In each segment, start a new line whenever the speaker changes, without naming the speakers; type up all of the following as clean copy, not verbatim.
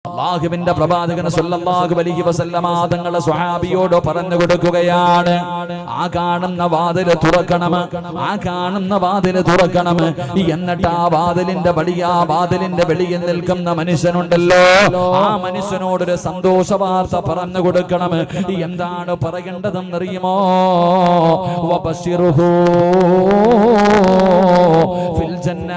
അല്ലാഹുവിന്റെ പ്രവാചകൻ സല്ലല്ലാഹു അലൈഹി വസല്ലമ തങ്ങളുടെ സ്വഹാബിയോട് പറഞ്ഞു കൊടുക്കുകയാണ്, ആ കാണുന്ന വാതിൽ തുറക്കണം, ആ കാണുന്ന വാതിൽ തുറക്കണം. എന്നിട്ട് ആ വാതിലിന്റെ വെളിയിൽ നിൽക്കുന്ന മനുഷ്യനുണ്ടല്ലോ, ആ മനുഷ്യനോടൊരു സന്തോഷ വാർത്ത പറഞ്ഞു കൊടുക്കണം. എന്താണ് പറയേണ്ടതെന്നറിയുമോ? വബശിറുഹു ഫിൽ ജന്ന.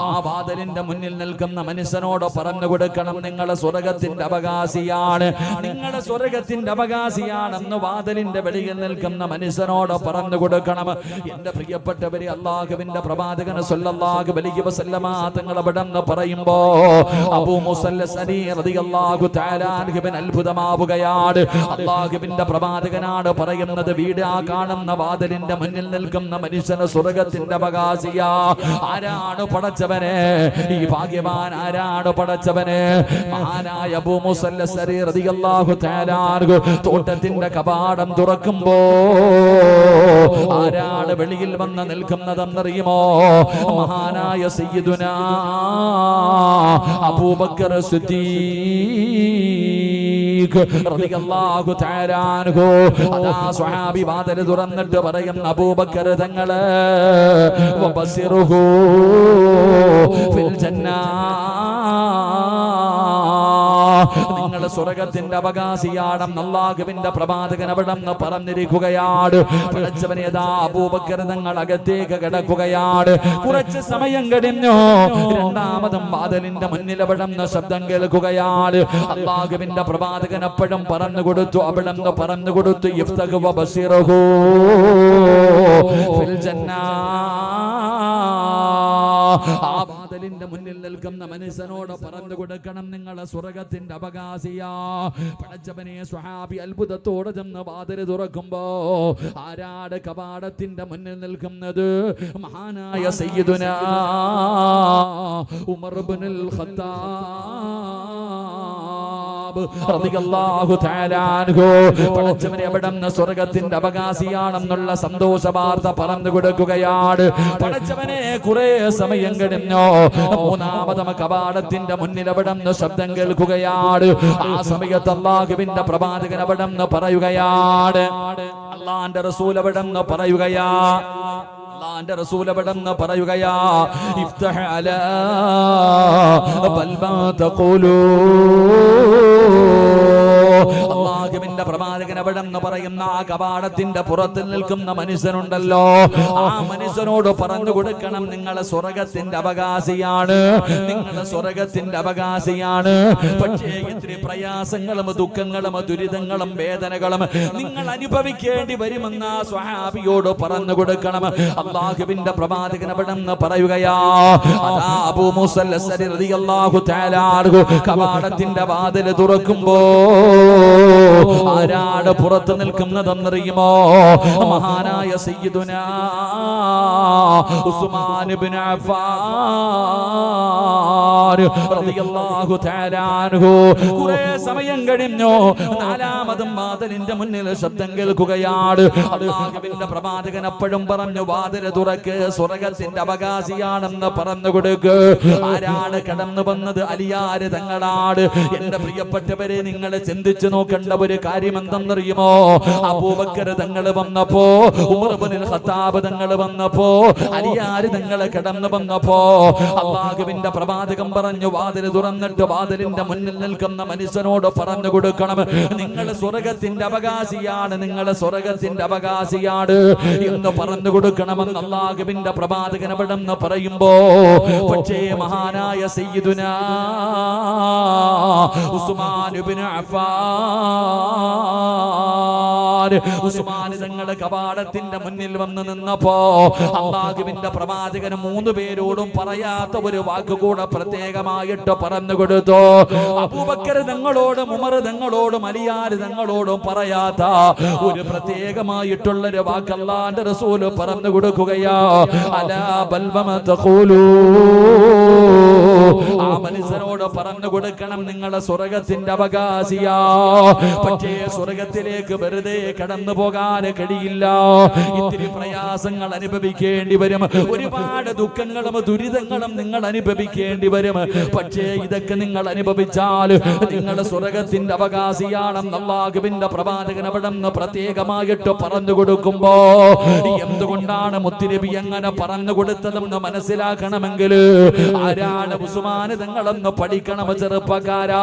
ആ വാതിലിന്റെ മുന്നിൽ നിൽക്കുന്ന മനുഷ്യനോട് പറഞ്ഞു കൊടുക്കണം, നിങ്ങളെ സ്വർഗത്തിന്റെ അവകാശിയാണ്, നിങ്ങളുടെ സ്വർഗത്തിന്റെ അവകാശിയാണെന്ന് വാതിലിന്റെ വെളിയിൽ നിൽക്കുന്ന മനുഷ്യനോട് പറഞ്ഞു കൊടുക്കണം. എന്റെ പ്രിയപ്പെട്ടവരെ, അല്ലാഹുവിന്റെ പ്രവാചകൻ സല്ലല്ലാഹു അലൈഹി വസല്ലമ തങ്ങൾ അവിടെന്ന് പറയുമ്പോ അബൂ മുസൽ അശ്അരി റളിയല്ലാഹു തആല അൻഹു അത്ഭുതമാവുകയാണ്. അല്ലാഹുവിന്റെ പ്രവാചകനാണ് പറയുന്നത്, വീട് ആ കാണുന്ന വാതിലിന്റെ മുന്നിൽ നിൽക്കുന്ന മനുഷ്യന് സ്വർഗത്തിന്റെ അവകാശിയാ. ആരാണ് പടച്ചവനെ? ഈ ഭാഗ്യവാൻ ആരാണ് പടച്ചവനെ? മഹാനായ അബൂ മുസൽ അശ്അരി റളിയല്ലാഹു തആല അൻഹു തോട്ടത്തിന്റെ കവാടം തുറക്കുമ്പോ ആരാണ് വെളിയിൽ വന്ന് നിൽക്കുന്നതെന്നറിയുമോ? മഹാനായ സയ്യിദുനാ അബൂബക്കർ സിദ്ദീഖ് റളിയല്ലാഹു തആല അൻഹു. അതാ സ്വഹാബി വാതിൽ തുറന്നിട്ട് പറയും, അബൂബക്കർ തങ്ങളെ വബസിറുഹു ഫിൽ ജന്ന, നിങ്ങളുടെ സ്വർഗത്തിന്റെ അവകാശിയാണെന്ന് അല്ലാഹുവിന്റെ പ്രവാചകൻ അവിടെന്ന് പറഞ്ഞിരിക്കുകയാണ്. പടച്ചവനേതാ അബൂബക്കർ തങ്ങൾ അകത്തേക്ക് കിടക്കുകയാണ്. കുറച്ച് സമയം കഴിഞ്ഞു, രണ്ടാമതും വാതിലിന്റെ മുന്നിൽ അവിടെന്ന് ശബ്ദം കേൾക്കുകയാണ്. അല്ലാഹുവിന്റെ പ്രവാചകൻ അപ്പോഴും പറഞ്ഞു കൊടുത്തു, അവിടെന്ന് പറഞ്ഞു കൊടുത്തു, ഇഫ്തഹു വബസിറുഹു ഫിൽ ജന്ന. ആ വാതിലിന്റെ മുന്നിൽ നിൽക്കുന്ന മനുഷ്യനോട് പറഞ്ഞു കൊടുക്കണം, നിങ്ങളെ സ്വർഗത്തിന്റെ അവകാശിയാ. പടച്ചവനെ, സ്വഹാബി അത്ഭുതത്തോടെ ചെന്ന് വാതിൽ തുറക്കുമ്പോ ആരാട് കവാടത്തിന്റെ മുന്നിൽ നിൽക്കുന്നത്? മഹാനായ സയ്യിദുനാ ഉമർ ഇബ്നുൽ ഖത്താബ് റളിയല്ലാഹു തആല അൻഹു. പടച്ചവനെ അവിടുന്ന് സ്വർഗത്തിന്റെ അവകാശിയാണെന്നുള്ള സന്തോഷ വാർത്ത പറഞ്ഞു കൊടുക്കുകയാണ്. പടച്ചവനെ, കുറെ സമയം കഴിഞ്ഞു, മൂന്നാമതം കവാടത്തിന്റെ മുന്നിൽ അവിടുന്ന് ശബ്ദം കേൾക്കുകയാണ്. ആ സമയത്ത് അല്ലാഹുവിന്റെ പ്രവാചകൻ അവിടുന്ന് പറയുകയാണ്, അല്ലാഹുവിന്റെ റസൂൽ അവിടുന്ന് പറയുകയാ, അല്ലാഹുവിന്റെ റസൂൽ അവിടുന്ന് പറയുകയാ, ഇഫ്തഹ് അലാ ബൽ മാ തഖൂലൂ. അല്ലാഹുവിന്റെ പ്രവാചകൻ അവിടെന്ന് പറയുന്ന ആ കവാടത്തിന്റെ പുറത്ത് നിൽക്കുന്ന മനുഷ്യനുണ്ടല്ലോ, ആ മനുഷ്യനോട് പറഞ്ഞു കൊടുക്കണം, നിങ്ങളെ സ്വർഗത്തിന്റെ അവകാശിയാണ്, നിങ്ങളെ സ്വർഗത്തിന്റെ അവകാശിയാണ്. പക്ഷേ ഇത്തിരി പ്രയാസങ്ങളും ദുഃഖങ്ങളും ദുരിതങ്ങളും വേദനകളും നിങ്ങൾ അനുഭവിക്കേണ്ടി വരുമെന്ന സ്വഹാബിയോട് പറഞ്ഞു കൊടുക്കണം. അല്ലാഹുവിന്റെ പ്രവാചകൻ അവിടെന്ന് പറയുകയാ, അതാ അബൂ മുസൽ അശ്അരി റളിയല്ലാഹു തആല അൻഹു കവാടത്തിന്റെ വാതിൽ തുറക്കുമ്പോ ആരാണ് പുറത്ത് നിൽക്കുന്നതെന്നറിയുമോ? മഹാനായ സയ്യിദുനാ ഉസ്മാൻ ഇബ്നു അഫ്ഫാൻ റളിയല്ലാഹു തആല അൻഹു. കുറേ സമയം കഴിഞ്ഞു, നാലാമതും വാതിലിന്റെ മുന്നിൽ ശബ്ദം കേൾക്കുകയാണ്. അല്ലാഹുവിന്റെ പ്രവാചകൻ അപ്പോഴും പറഞ്ഞു, വാതിൽ തുറക്ക്, സ്വർഗത്തിന്റെ അവകാശിയാണെന്ന് പറഞ്ഞു കൊടുക്ക്. ആരാണ് കടന്നു വന്നത്? അലിയാര് തങ്ങളാണ്. എന്റെ പ്രിയപ്പെട്ടവരെ, നിങ്ങൾ ചിന്തിച്ചു നോക്കേണ്ട ഒരു കാര്യം എന്തെന്നറിയുമോ? അബൂബക്കർ തങ്ങൾ വന്നപ്പോ, ഉമർ ഇബ്നുൽ ഖത്താബ് തങ്ങൾ വന്നപ്പോ, അലിയാര് തങ്ങൾ കടന്നു വന്നപ്പോ അല്ലാഹുവിന്റെ പ്രവാചകൻ പറഞ്ഞു, വാതിൽ തുറന്നിട്ട് വാതിലിന്റെ മുന്നിൽ നിൽക്കുന്ന മനുഷ്യനോട് പറഞ്ഞു കൊടുക്കണം, നിങ്ങൾ സ്വർഗത്തിന്റെ അവകാശിയാണ്, നിങ്ങൾ സ്വർഗത്തിന്റെ അവകാശിയാണ് എന്ന് പറഞ്ഞു കൊടുക്കണമെന്ന് അല്ലാഹുവിന്റെ പ്രവാചകൻ അവിടെന്ന് പറയുമ്പോ, പക്ഷേ മഹാനായ സയ്യിദുനാ ഉസ്മാൻ ഇബ്നു അഫ്ഫാൻ, ഉസ്മാൻ തങ്ങളുടെ കവാടത്തിന്റെ മുന്നിൽ വന്ന് നിന്നപ്പോ അല്ലാഹുവിന്റെ പ്രവാചകൻ 3 പേരോടും പറയാത്ത ഒരു വാക്കുകൂടെ പ്രത്യേകമായിട്ട് പറഞ്ഞു കൊടുത്തു. അബൂബക്കർ തങ്ങളോടും ഉമർ തങ്ങളോടും അലിയാർ തങ്ങളോടും പറയാത്ത ഒരു പ്രത്യേകമായിട്ടുള്ളൊരു വാക്ക് അല്ലാഹുവിന്റെ റസൂൽ പറഞ്ഞു കൊടുക്കുകയാ, അലാ ബൽ വമാ തഖൂലൂ. ആ മനുഷ്യനോട് പറഞ്ഞു കൊടുക്കണം, നിങ്ങളെ സ്വർഗത്തിന്റെ അവകാശിയാ. പക്ഷേ സ്വർഗത്തിലേക്ക് വെറുതെ കടന്നു പോകാൻ കഴിയില്ല. ഇത്തിരി പ്രയാസങ്ങൾ അനുഭവിക്കേണ്ടി വരും, ഒരുപാട് ദുഃഖങ്ങളും ദുരിതങ്ങളും നിങ്ങൾ അനുഭവിക്കേണ്ടി വരും. പക്ഷേ ഇതൊക്കെ നിങ്ങൾ അനുഭവിച്ചാൽ നിങ്ങൾ സ്വർഗത്തിന്റെ അവകാശിയാണെന്ന് അല്ലാഹുവിന്റെ പ്രവാചകൻ അവിടെ നിന്ന് പ്രത്യേകമായിട്ട് പറഞ്ഞു കൊടുക്കുമ്പോ എന്തുകൊണ്ടാണ് മുത്തുനബി അങ്ങനെ പറഞ്ഞു കൊടുത്തതെന്ന് മനസ്സിലാക്കണമെങ്കിൽ ആരാണ് ഉസ്മാൻ തങ്ങളെന്ന് പഠിക്കണം ചെറുപ്പക്കാരാ.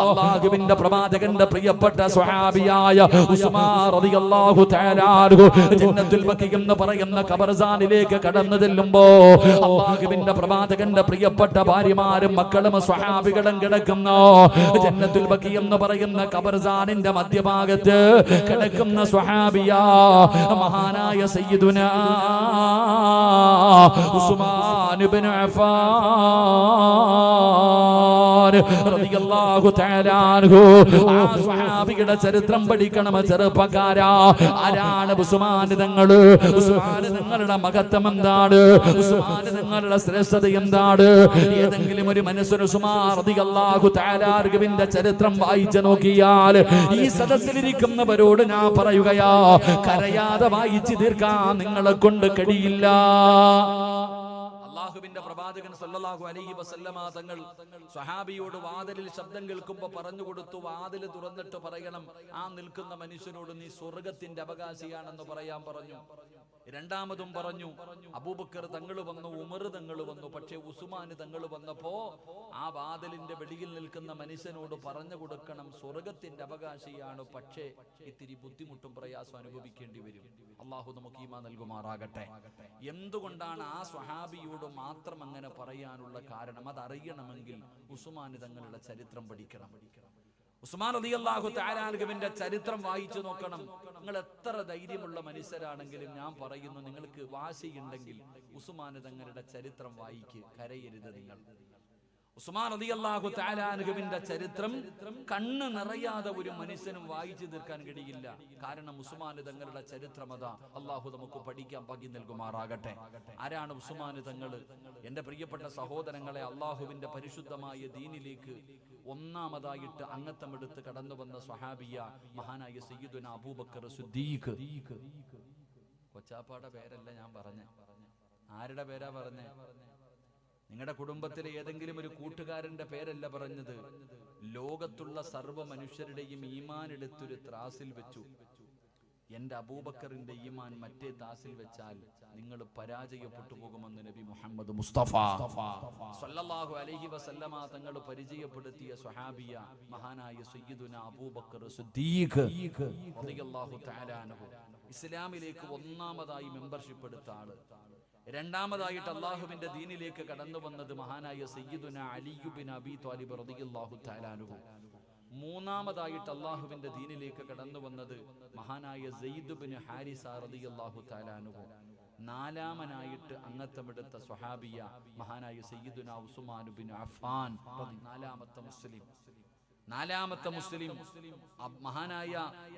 അല്ലാഹുവിന്റെ പ്രവാചകന്റെ പ്രിയപ്പെട്ട സ്വഹാബിയായ ഉസ്മാൻ റളിയല്ലാഹു തആല അൻഹു ജന്നത്തുൽ ബഖീ എന്ന് പറയുന്ന ഖബർസ്ഥാനിലേക്ക് കടന്നു ചെല്ലുമ്പോ അല്ലാഹുവിന്റെ പ്രവാചകന്റെ പ്രിയപ്പെട്ട ഭാര്യമാരും മക്കളും സ്വഹാബികളും കിടക്കുന്ന ജന്നത്തുൽ ബഖീ എന്ന് പറയുന്ന ഖബർസ്ഥാനിന്റെ മധ്യഭാഗത്ത് കിടക്കുന്ന സ്വഹാബിയാ മഹാനായ സയ്യിദുനാ ഉസ്മാൻ ഇബ്നു അഫ്ഫാൻ റളിയല്ലാഹു തആല അൻഹു. ആ സ്വഹാബിയുടെ ചരിത്രം പഠിക്കണം ചെറുപ്പക്കാരാ. ആരാണ് ഉസ്മാൻ തങ്ങൾ? ഉസ്മാൻ തങ്ങളുടെ മഹത്വം എന്താണ്? ഉസ്മാൻ തങ്ങളുടെ ശ്രേഷ്ഠത എന്താണ്? ഏതെങ്കിലും ഒരു മനുഷ്യൻ ഉസ്മാൻ റളിയല്ലാഹു തആല അൻഹുവിന്റെ ചരിത്രം വായിച്ചു നോക്കിയാൽ ഈ സദസ്സിലിരിക്കുന്നവരോട് ഞാൻ പറയുകയാ, കരയാതെ വായിച്ചു തീർക്കാൻ നിങ്ങളെ കൊണ്ട് കഴിയില്ല. അല്ലാഹുവിന്റെ പ്രവാചകൻ സല്ലല്ലാഹു അലൈഹി വസല്ലമ തങ്ങൾ സ്വഹാബിയോട് വാതിലിൽ ശബ്ദം കേൾക്കുമ്പോൾ പറഞ്ഞു കൊടുത്തു, വാതിൽ തുറന്നിട്ട് പറയണം, ആ നിൽക്കുന്ന മനുഷ്യനോട് നീ സ്വർഗത്തിന്റെ അവകാശിയാണെന്ന് പറയാൻ പറഞ്ഞു. രണ്ടാമതും പറഞ്ഞു, അബൂബക്കർ തങ്ങൾ വന്നു, ഉമർ തങ്ങൾ വന്നു. പക്ഷേ ഉസ്മാൻ തങ്ങൾ വന്നപ്പോ ആ വാതിലിന്റെ വെളിയിൽ നിൽക്കുന്ന മനുഷ്യനോട് പറഞ്ഞു കൊടുക്കണം, സ്വർഗത്തിന്റെ അവകാശിയാണ്, പക്ഷേ ഇത്തിരി ബുദ്ധിമുട്ടും പ്രയാസം അനുഭവിക്കേണ്ടി വരും. അള്ളാഹു നമുക്ക് ഈമാൻ നൽകുമാറാകട്ടെ. എന്തുകൊണ്ടാണ് ആ സ്വഹാബിയോട് മാത്രം അങ്ങനെ പറയാനുള്ള കാരണം? അതറിയണമെങ്കിൽ ഉസ്മാൻ തങ്ങളുടെ ചരിത്രം പഠിക്കണം. ഉസ്മാൻ റളിയല്ലാഹു തആല അൻഹുവിന്റെ ചരിത്രം വായിച്ചു നോക്കണം. നിങ്ങൾ എത്ര ധൈര്യമുള്ള മനുഷ്യരാണെങ്കിലും ഞാൻ പറയുന്നു, നിങ്ങൾക്ക് വാശിയുണ്ടെങ്കിൽ ഉസ്മാൻ തങ്ങളുടെ ചരിത്രം വായിക്ക്, കരയരുത് നിങ്ങൾ. ഉസ്മാൻ റളിയല്ലാഹു തആല അൻഹുവിന്റെ ചരിത്രം കണ്ണ് നിറയാതെ ഒരു മനുഷ്യനും വായിച്ചു തീർക്കാൻ കഴിയില്ല. കാരണം ഉസ്മാൻ തങ്ങളുടെ ചരിത്രം അതാ. അല്ലാഹു നമുക്ക് പഠിക്കാൻ ഭാഗ്യം നൽകുമാറാകട്ടെ. ആരാണ് ഉസ്മാൻ തങ്ങൾ? എന്റെ പ്രിയപ്പെട്ട സഹോദരങ്ങളെ, അല്ലാഹുവിന്റെ പരിശുദ്ധമായ ദീനിലേക്ക് ഒന്നാമതായിട്ട് അംഗത്വമെടുത്ത് കടന്നു വന്ന സ്വഹാബിയ മഹാനായ സയ്യിദുനാ അബൂബക്കർ സിദ്ദീഖ്. കൊച്ചാപ്പാടെ പേരല്ല ഞാൻ പറഞ്ഞ, ആരുടെ പേരാ പറഞ്ഞേ? നിങ്ങളുടെ കുടുംബത്തിലെ ഏതെങ്കിലും ഒരു കൂട്ടുകാരന്റെ പേരല്ല പറഞ്ഞത്. ലോകത്തുള്ള സർവ്വ മനുഷ്യരുടെയും ഈമാൻ എടുത്തൊരു ത്രാസിൽ വെച്ചു. എന്റെ അബൂബക്കറിന്റെ ഈമാൻ മറ്റേ താസിൽ വെച്ചാൽ നിങ്ങൾ പരാജയപ്പെട്ടു പോകുമെന്ന് നബി മുഹമ്മദ് മുസ്തഫ സല്ലല്ലാഹു അലൈഹി വസല്ലമ തങ്ങൾ പരിചയപ്പെടുത്തിയ സ്വഹാബിയ മഹാനായ സയ്യിദുനാ അബൂബക്കർ സിദ്ദീഖ് റളിയല്ലാഹു തആല അൻഹു. ഇസ്ലാമിലേക്ക് ഒന്നാമതായി മെമ്പർഷിപ്പ് എടുത്ത ആള്. രണ്ടാമതായിട്ട് അള്ളാഹുവിന്റെ ദീനിലേക്ക് കടന്നു വന്നത് മഹാനായ സയ്യിദുനാ അലി ഇബ്നു അബീ ത്വാലിബ് റളിയല്ലാഹു തആല അൻഹു. മൂന്നാമതായിട്ട് അള്ളാഹുവിന്റെ ദീനിലേക്ക് കടന്നു വന്നത് മഹാനായ സെയ്ദ് ഇബ്നു ഹാരിസ റളിയല്ലാഹു തആല അൻഹു. നാലാമനായിട്ട് അംഗത്വമെടുത്ത സ്വഹാബിയ മഹാനായ സയ്യിദുനാ ഉസ്മാൻ ഇബ്നു അഫ്ഫാൻ. നാലാമത്തെ മുസ്ലിം മഹാനായ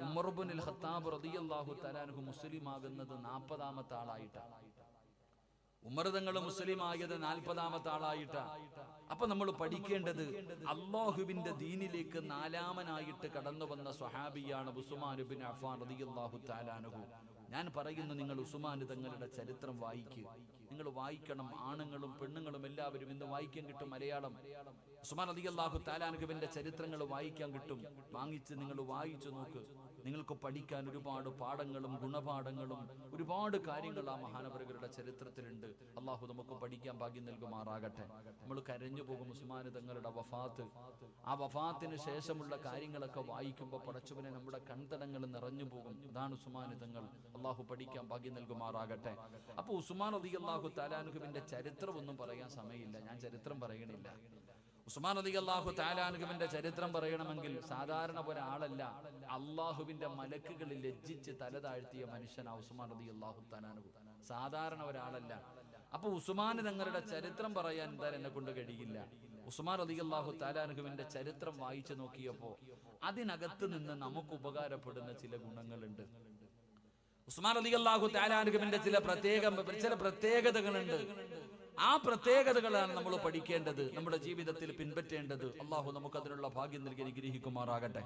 ഉമർ ഇബ്നുൽ ഖത്താബ് റളിയല്ലാഹു തആല അൻഹു മുസ്ലിം ആകുന്നത് 40ാമത്തെ ആളായിട്ടാണ്. ഉമർ തങ്ങൾ മുസ്ലിം ആയത് 40ാമത്തെ ആളായിട്ടാ. അപ്പൊ നമ്മൾ പഠിക്കേണ്ടത് അല്ലാഹുവിന്റെ ദീനിലേക്ക് നാലാമനായിട്ട് കടന്നു വന്ന സ്വഹാബിയാണ് ഉസ്മാൻ ഇബ്നു അഫ്ഫാൻ റളിയല്ലാഹു തആല അൻഹു. ഞാൻ പറയുന്നു, നിങ്ങൾ ഉസ്മാൻ തങ്ങളുടെ ചരിത്രം വായിക്കുക. നിങ്ങൾ വായിക്കണം. ആണുങ്ങളും പെണ്ണുങ്ങളും എല്ലാവരും ഇന്ന് വായിക്കാൻ കിട്ടും മലയാളം. ഉസ്മാൻ റളിയല്ലാഹു തആല അൻഹുവിന്റെ ചരിത്രങ്ങൾ വായിക്കാൻ കിട്ടും. വാങ്ങിച്ച് നിങ്ങൾ വായിച്ചു നോക്ക്. നിങ്ങൾക്ക് പഠിക്കാൻ ഒരുപാട് പാഠങ്ങളും ഗുണപാഠങ്ങളും ഒരുപാട് കാര്യങ്ങൾ ആ മഹാനവറുകളുടെ ചരിത്രത്തിലുണ്ട്. അള്ളാഹു നമുക്ക് പഠിക്കാൻ ഭാഗ്യം നൽകുമാറാകട്ടെ. നമ്മൾ കരഞ്ഞു പോകും ഉസ്മാൻ തങ്ങളുടെ വഫാത്ത്. ആ വഫാത്തിന് ശേഷമുള്ള കാര്യങ്ങളൊക്കെ വായിക്കുമ്പോൾ പടച്ചവനെ നമ്മുടെ കൺതടങ്ങൾ നിറഞ്ഞു പോകും. അതാണ് ഉസ്മാൻ തങ്ങൾ. അള്ളാഹു പഠിക്കാൻ ഭാഗ്യം നൽകുമാറാകട്ടെ. അപ്പൊ ഉസ്മാൻ റളിയല്ലാഹു തആല അൻഹുവിന്റെ ചരിത്രം ഒന്നും പറയാൻ സമയമില്ല, ഞാൻ ചരിത്രം പറയണില്ല. ഉസ്മാൻ റളിയല്ലാഹു തആല അൻഹുവിന്റെ ചരിത്രം പറയണമെങ്കിൽ സാധാരണ ഒരാളല്ല, അള്ളാഹുവിന്റെ മലക്കുകളിൽ ലജ്ജിച്ച് തല താഴ്ത്തിയ മനുഷ്യനാ ഉസ്മാൻ റളിയല്ലാഹു തആല അൻഹു. സാധാരണ ഒരാളല്ല. അപ്പൊ ഉസ്മാൻ തങ്ങളുടെ ചരിത്രം പറയാൻ എന്തായാലും എന്നെ കൊണ്ട് കഴിയില്ല. ഉസ്മാൻ റളിയല്ലാഹു തആല അൻഹുവിന്റെ ചരിത്രം വായിച്ചു നോക്കിയപ്പോ അതിനകത്ത് നിന്ന് നമുക്ക് ഉപകാരപ്പെടുന്ന ചില ഗുണങ്ങളുണ്ട്. ഉസ്മാൻ റളിയല്ലാഹു തആല അൻഹുവിന്റെ ചില പ്രത്യേകതകളുണ്ട്. ആ പ്രത്യേകതകളാണ് നമ്മൾ പഠിക്കേണ്ടത്, നമ്മുടെ ജീവിതത്തിൽ പിൻപറ്റേണ്ടത്. അള്ളാഹു നമുക്ക് അതിനുള്ള ഭാഗ്യം നൽകി അനുഗ്രഹിക്കുമാറാകട്ടെ.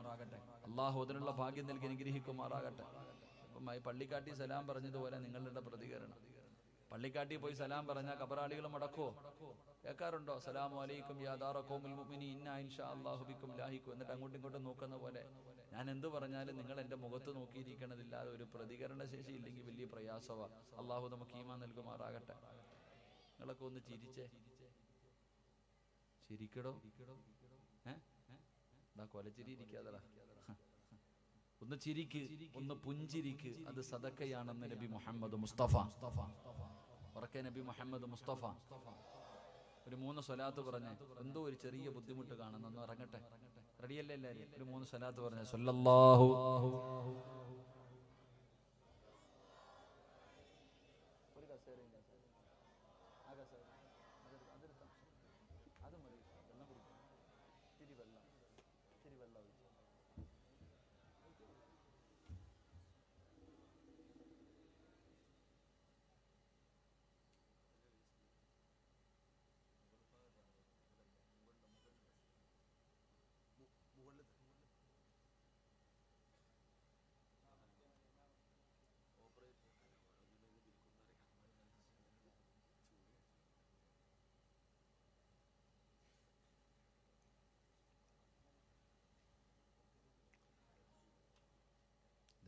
അള്ളാഹു അതിനുള്ള ഭാഗ്യം നൽകി അനുഗ്രഹിക്കുമാറാകട്ടെ. അപ്പം പള്ളിക്കാട്ടി സലാം പറഞ്ഞതുപോലെ നിങ്ങളുടെ പ്രതികരണം. പള്ളിക്കാട്ടി പോയി സലാം പറഞ്ഞാൽ കബറാളികൾ മടക്കോ? കേൾക്കാറുണ്ടോ? സലാമു അലൈക്കും യാ ദാറ ഖൗമിൽ മുഅ്മിനീൻ ഇന്നാ ഇൻഷാ അല്ലാഹു ബിക്കും ലാഹിഖു. എന്നിട്ട് അങ്ങോട്ടും ഇങ്ങോട്ടും നോക്കുന്ന പോലെ ഞാൻ എന്ത് പറഞ്ഞാലും നിങ്ങൾ എൻ്റെ മുഖത്ത് നോക്കിയിരിക്കണതില്ലാതെ ഒരു പ്രതികരണ ശേഷി ഇല്ലെങ്കിൽ വലിയ പ്രയാസമാണ്. അള്ളാഹു നമുക്ക് ഈമാൻ നൽകുമാറാകട്ടെ. നിങ്ങളൊക്കെ ഒന്ന് ചിരിച്ചേ, ചിരിക്കടോ. കൊലച്ചിരി ഇരിക്കാതടാ, ഒന്ന് ചിരിക്ക്, ഒന്ന് പുഞ്ചിരിക്ക്. അത് സദക്കയാണെന്ന് നബി മുഹമ്മദ് മുസ്തഫ. ഉറക്കെ നബി മുഹമ്മദ് മുസ്തഫ ഒരു 3 സ്വലാത്ത് പറഞ്ഞേ. എന്തോ ഒരു ചെറിയ ബുദ്ധിമുട്ട് കാണുന്നു, ഒന്ന് ഇറങ്ങട്ടെ. റെഡിയല്ലേ എല്ലാവരും? ഒരു 3 സ്വലാത്ത് പറഞ്ഞേ. സല്ലല്ലാഹു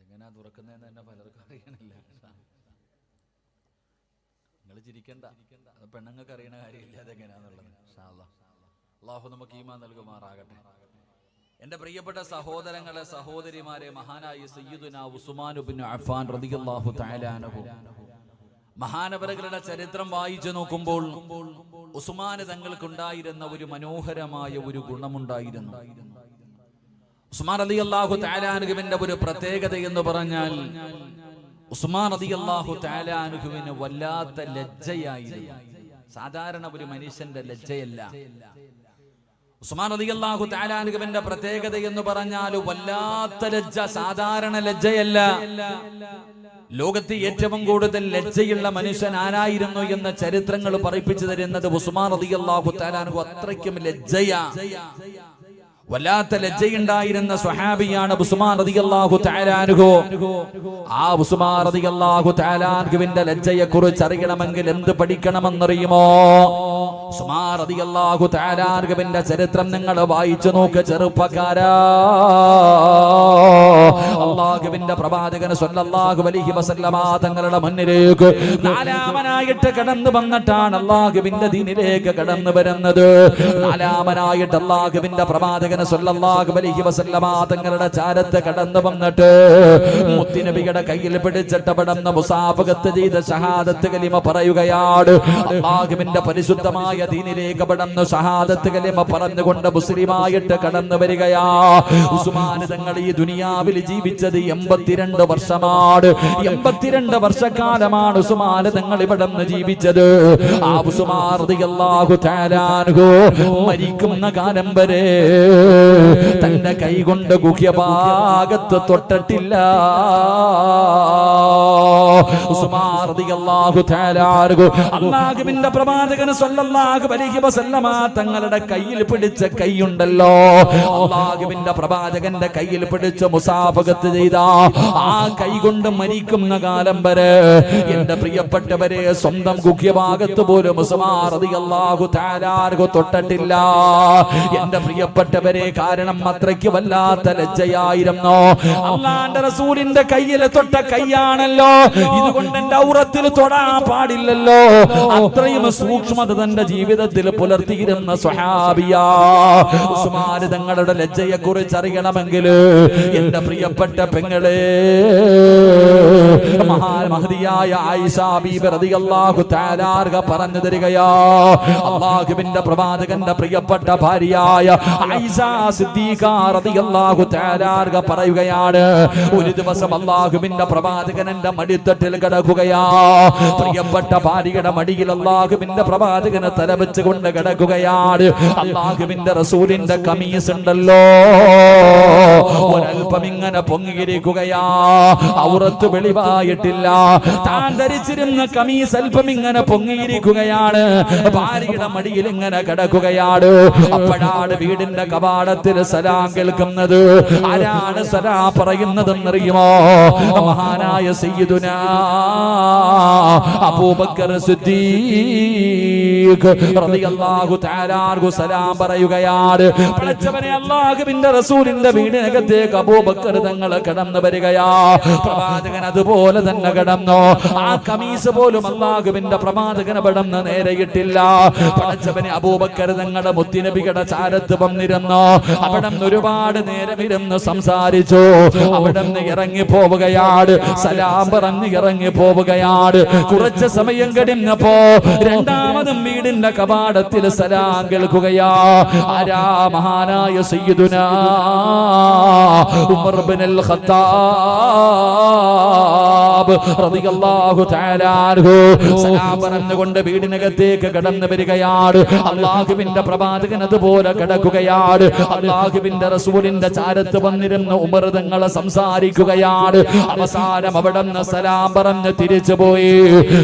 എങ്ങനെയാ തുറക്കുന്നതെന്ന് തന്നെ പലർക്കും അറിയണില്ല. നിങ്ങൾ ചിരിക്കണ്ട, അത് പെണ്ണുങ്ങൾക്ക് അറിയണ കാര്യമില്ല അതെങ്ങനെയാന്നുള്ളത്. അള്ളാഹു നമുക്ക് ഈമാൻ നൽകുമാറാകട്ടെ. എന്റെ പ്രിയപ്പെട്ട സഹോദരങ്ങളെ, സഹോദരിമാരെ, മഹാനായ സയ്യിദുനാ ഉസ്മാൻ ഇബ്നു അഫ്ഫാൻ റളിയല്ലാഹു തആല അൻഹു മഹാനവറുകളുടെ ചരിത്രം വായിച്ചു നോക്കുമ്പോൾ ഉസ്മാൻ തങ്ങൾക്കുണ്ടായിരുന്ന ഒരു മനോഹരമായ ഒരു ഗുണമുണ്ടായിരുന്നു. ഉസ്മാൻ റളിയല്ലാഹു തആല അൻഹുവിന്റെ ഒരു പ്രത്യേകത എന്ന് പറഞ്ഞാൽ ഉസ്മാൻ റളിയല്ലാഹു തആല അൻഹുവിന് വല്ലാത്ത ലജ്ജയായിരുന്നു. സാധാരണ ഒരു മനുഷ്യന്റെ ലജ്ജയല്ല. ഉസ്മാൻ റളിയല്ലാഹു തആല അൻഹുവിന്റെ പ്രത്യേകത എന്ന് പറഞ്ഞാൽ വല്ലാത്ത ലജ്ജ, സാധാരണ ലജ്ജയല്ല. ലോകത്ത് ഏറ്റവും കൂടുതൽ ലജ്ജയുള്ള മനുഷ്യൻ ആരായിരുന്നു എന്ന ചരിത്രങ്ങൾ പഠിപ്പിച്ചു തരുന്നത് ഉസ്മാൻ റളിയല്ലാഹു തആല അൻഹു അത്രയ്ക്കും ലജ്ജയാ, വല്ലാത്ത ലജ്ജയുണ്ടായിരുന്ന സ്വഹാബിയാണ് ഉസ്മാൻ റളിയല്ലാഹു തആല അൻഹു. ആ ഉസ്മാൻ റളിയല്ലാഹു തആല അൻഹുവിന്റെ ലജ്ജയെ കുറിച്ച് അറിയണമെങ്കിൽ എന്ത് പഠിക്കണമെന്നറിയുമോ? ഉസ്മാൻ റളിയല്ലാഹു തആല അൻഹുവിന്റെ ചരിത്രം നിങ്ങൾ വായിച്ചു നോക്ക് ചെറുപ്പക്കാരാ. അല്ലാഹുവിന്റെ പ്രവാചകൻ സ്വല്ലല്ലാഹു അലൈഹി വസല്ലമ തങ്ങളുടെ മുന്നിലേക്ക് നാലാമനായിട്ട് കടന്നു വന്നിട്ടാണ് അല്ലാഹുവിന്റെ ദീനിലേക്ക് കടന്നു വരുന്നത്. നാലാമനായിട്ട് അല്ലാഹുവിന്റെ പ്രവാചകൻ സ്വല്ലല്ലാഹു അലൈഹി വസല്ലമ തങ്ങളുടെ ചാരത്ത് കടന്നു വന്നിട്ട് മുത്തുനബിയുടെ കയ്യിൽ പിടിച്ചിട്ട് പടന്ന മുസാഫഹത്ത് ചെയ്ത ഷഹാദത്ത് കലിമ പറയുകയാണ്. അല്ലാഹുവിന്റെ പരിശുദ്ധമായ ദീനിലേക്ക് പടന്ന ഷഹാദത്ത് കലിമ പറഞ്ഞുകൊണ്ട് മുസ്ലിമായിട്ട് കടന്നു വരികയാ. ഉസ്മാൻ തങ്ങൾ ഈ ദുനിയാവിൽ ജീവിച്ചത് 82 വർഷമാണ്. 82 വർഷക്കാലമാണ് ഉസ്മാൻ തങ്ങൾ ഇവിടെ ജീവിച്ചത്. ആ ഉസ്മാൻ റളിയല്ലാഹു തആല അൻഹു മരിക്കുന്ന കാലം വരെ തന്റെ കൈ കൊണ്ട് ഗുഹ്യഭാഗത്ത് തൊട്ടിട്ടില്ല. ഉസ്മാൻ റളിയല്ലാഹു തആല അൻഹു അല്ലാഹുവിന്റെ പ്രവാചകൻ സ്വല്ലല്ലാഹു അലൈഹി വസല്ലമ തങ്ങളുടെ കയ്യിൽ പിടിച്ച കൈയുണ്ടല്ലോ, അല്ലാഹുവിന്റെ പ്രവാചകന്റെ കയ്യിൽ പിടിച്ച് മുസാഫഹത്ത് ചെയ്ത ആ കൈ കൊണ്ട് മരിക്കുന്ന കാലം വരെ എന്റെ പ്രിയപ്പെട്ടവരെ സ്വന്തം ഗുഹ്യഭാഗത്ത് പോലും ഉസ്മാൻ റളിയല്ലാഹു തആല അൻഹു തൊട്ടിട്ടില്ല. എന്റെ പ്രിയപ്പെട്ടവരെ, കാരണം അത്രയ്ക്ക് വല്ലാത്ത ലജ്ജയായിരുന്നു. അല്ലാഹുവിന്റെ റസൂലിന്റെ കയ്യിൽ തൊട്ട കൈയാണല്ലോ, ഇതുകൊണ്ട് എന്റെ ഔറത്തിൽ തൊടാൻ പാടില്ലല്ലോ. അത്രയും സൂക്ഷ്മത തന്റെ ജീവിതത്തിൽ പുലർത്തിയിരുന്ന സ്വഹാബിയാ. ഉസ്മാൻ തങ്ങളുടെ ലജ്ജയെ കുറിച്ച് അറിയണമെങ്കിൽ എന്റെ പ്രിയപ്പെട്ട പെങ്ങളെ, മഹദിയായ ആയിഷ ബീബി റളിയല്ലാഹു തആല അൻഹ പറഞ്ഞു തരികയാ. അല്ലാഹുവിന്റെ പ്രവാചകന്റെ പ്രിയപ്പെട്ട ഭാര്യയായ ആയിഷ സിദ്ദീഖ റളിയല്ലാഹു തആല അൻഹ പറയുകയാണ്, ഒരു ദിവസം അല്ലാഹുവിന്റെ പ്രവാചകൻ എന്റെ മടിത്തട്ടിൽ മടിത്തട്ടിൽ കിടക്കുകയാ. പ്രിയപ്പെട്ട ഭാര്യയുടെ മടിയിൽ അല്ലാഹുവിന്റെ പ്രവാചകനെ തലവെച്ചുകൊണ്ട് കിടക്കുകയാണ്. അല്ലാഹുവിന്റെ റസൂലിന്റെ കമീസ് ഉണ്ടല്ലോ, ഒരൽപ്പം ഇങ്ങനെ പൊങ്ങിയിരിക്കുകയാ. ഔറത്ത് വെളിവായിട്ടില്ല. താൻ ധരിച്ചിരുന്ന കമീസ് അല്പം ഇങ്ങനെ പൊങ്ങിയിരിക്കുകയാണ്. ഭാര്യയുടെ മടിയിൽ ഇങ്ങനെ കിടക്കുകയാണ്. അപ്പോഴാണ് വീടിന്റെ കവാടത്തിൽ സലാം കേൾക്കുന്നത്. ആരാണ് സലാം പറയുന്നതെന്നറിയുമോ? മഹാനായ സയ്യിദുനാ അബൂബക്കർ സിദ്ദീഖ് റളിയല്ലാഹു തആല അൻഹു സലാം പറയുകയാണ്. പടച്ചവനെ, അല്ലാഹുവിന്റെ റസൂലിന്റെ വീടിനകത്തേക്ക് അബൂബക്കർ തങ്ങൾ കടന്നു വരികയാ. പ്രവാചകൻ അതുപോലെ തന്നെ കടന്നു. ആ കമീസ് പോലും അല്ലാഹുവിന്റെ പ്രവാചകൻ അവിടുന്ന് നേരെയിട്ടില്ല. പടച്ചവനെ, അബൂബക്കർ തങ്ങളുടെ മുത്തുനബിയുടെ ചാരത്ത് വന്നിരുന്നു. അവിടുന്ന് ഒരുപാട് നേരം ഇരുന്ന് സംസാരിച്ചു. അവിടുന്ന് ഇറങ്ങി പോവുകയാണ്. സലാം പറഞ്ഞ് ഇറങ്ങി പോവുകയാണ്. കുറച്ച് സമയം കഴിഞ്ഞപ്പോ രണ്ടാമതും വീടിന്റെ കവാടത്തിൽ സലാം കേൾക്കുകയാ. ആരാ? മഹാനായ സയ്യിദുനാ ഉമർ ഇബ്നുൽ ഖത്താബ് റളിയല്ലാഹു തആല അൻഹു സലാം പറഞ്ഞുകൊണ്ട് വീടിനകത്തേക്ക് കടന്നു വരികയാണ്. അല്ലാഹുവിന്റെ പ്രവാചകൻ അതുപോലെ കിടക്കുകയാണ്. അല്ലാഹുവിന്റെ റസൂലിന്റെ ചാരത്ത് വന്നിരുന്ന ഉമർ തങ്ങളെ സംസാരിക്കുകയാണ്. അവസാനം അവിടുന്ന് സലാം പറഞ്ഞ് തിരിച്ചുപോയി.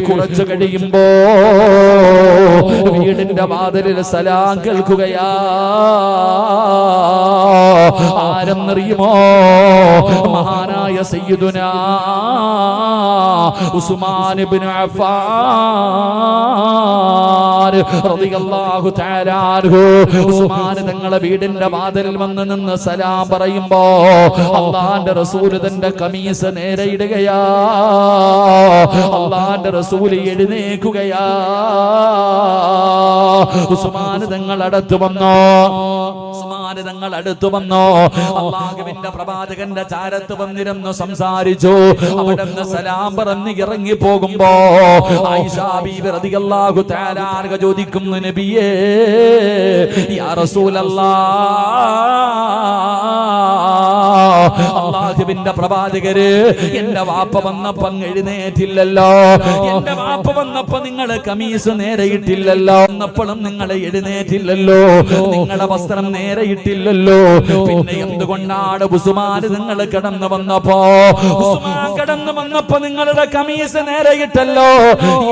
കുറച്ചു കഴിയുമ്പോ വീടിന്റെ വാതിലിൽ സലാം കേൾക്കുകയാ. ആരെന്നറിയുമോ? മഹാനായ സയ്യിദുനാ ഉസ്മാൻ ഇബ്നു അഫ്ഫാൻ റളിയല്ലാഹു തആല അൻഹു ഉസ്മാൻ തങ്ങളെ വീടിന്റെ വാതിലിൽ വന്ന് നിന്ന് സലാം പറയുമ്പോ അല്ലാഹുവിന്റെ റസൂൽ തന്റെ കമീസ് നേരെ ഇടുകയാ. അല്ലാഹുവിന്റെ റസൂൽ എഴുന്നേൽക്കുകയാ. ഉസ്മാൻ തങ്ങൾ അടുത്ത് വന്നോ. തങ്ങൾ അടുത്തു വന്നോ. അല്ലാഹുവിന്റെ പ്രവാചകന്റെ ചാരത്ത് വന്നിരുന്നു സംസാരിച്ചു. അവിടുന്ന് സലാം പറഞ്ഞ് ഇറങ്ങി പോകുമ്പോ ആയിഷ ബീവി റളിയല്ലാഹു തആല അൻഹ ചോദിക്കുന്നു, നബിയേ, യാ റസൂലല്ലാഹ്, അല്ലാഹുവിന്റെ പ്രവാചകര്, എന്റെ വാപ്പ വന്നപ്പോ എഴുന്നേറ്റില്ലല്ലോ. എന്റെ വാപ്പ വന്നപ്പോ നിങ്ങള് കമീസ് നേരെയിട്ടില്ലല്ലോ. വന്നപ്പോഴും നിങ്ങളെ എഴുന്നേറ്റില്ലല്ലോ. നിങ്ങളുടെ വസ്ത്രം നേരെയിട്ടില്ലല്ലോ. പിന്നെ എന്തുകൊണ്ടാണ് ഉസ്മാൻ നിങ്ങൾ കടന്നു വന്നപ്പോ നിങ്ങളുടെ കമീസ് നേരെയിട്ടല്ലോ?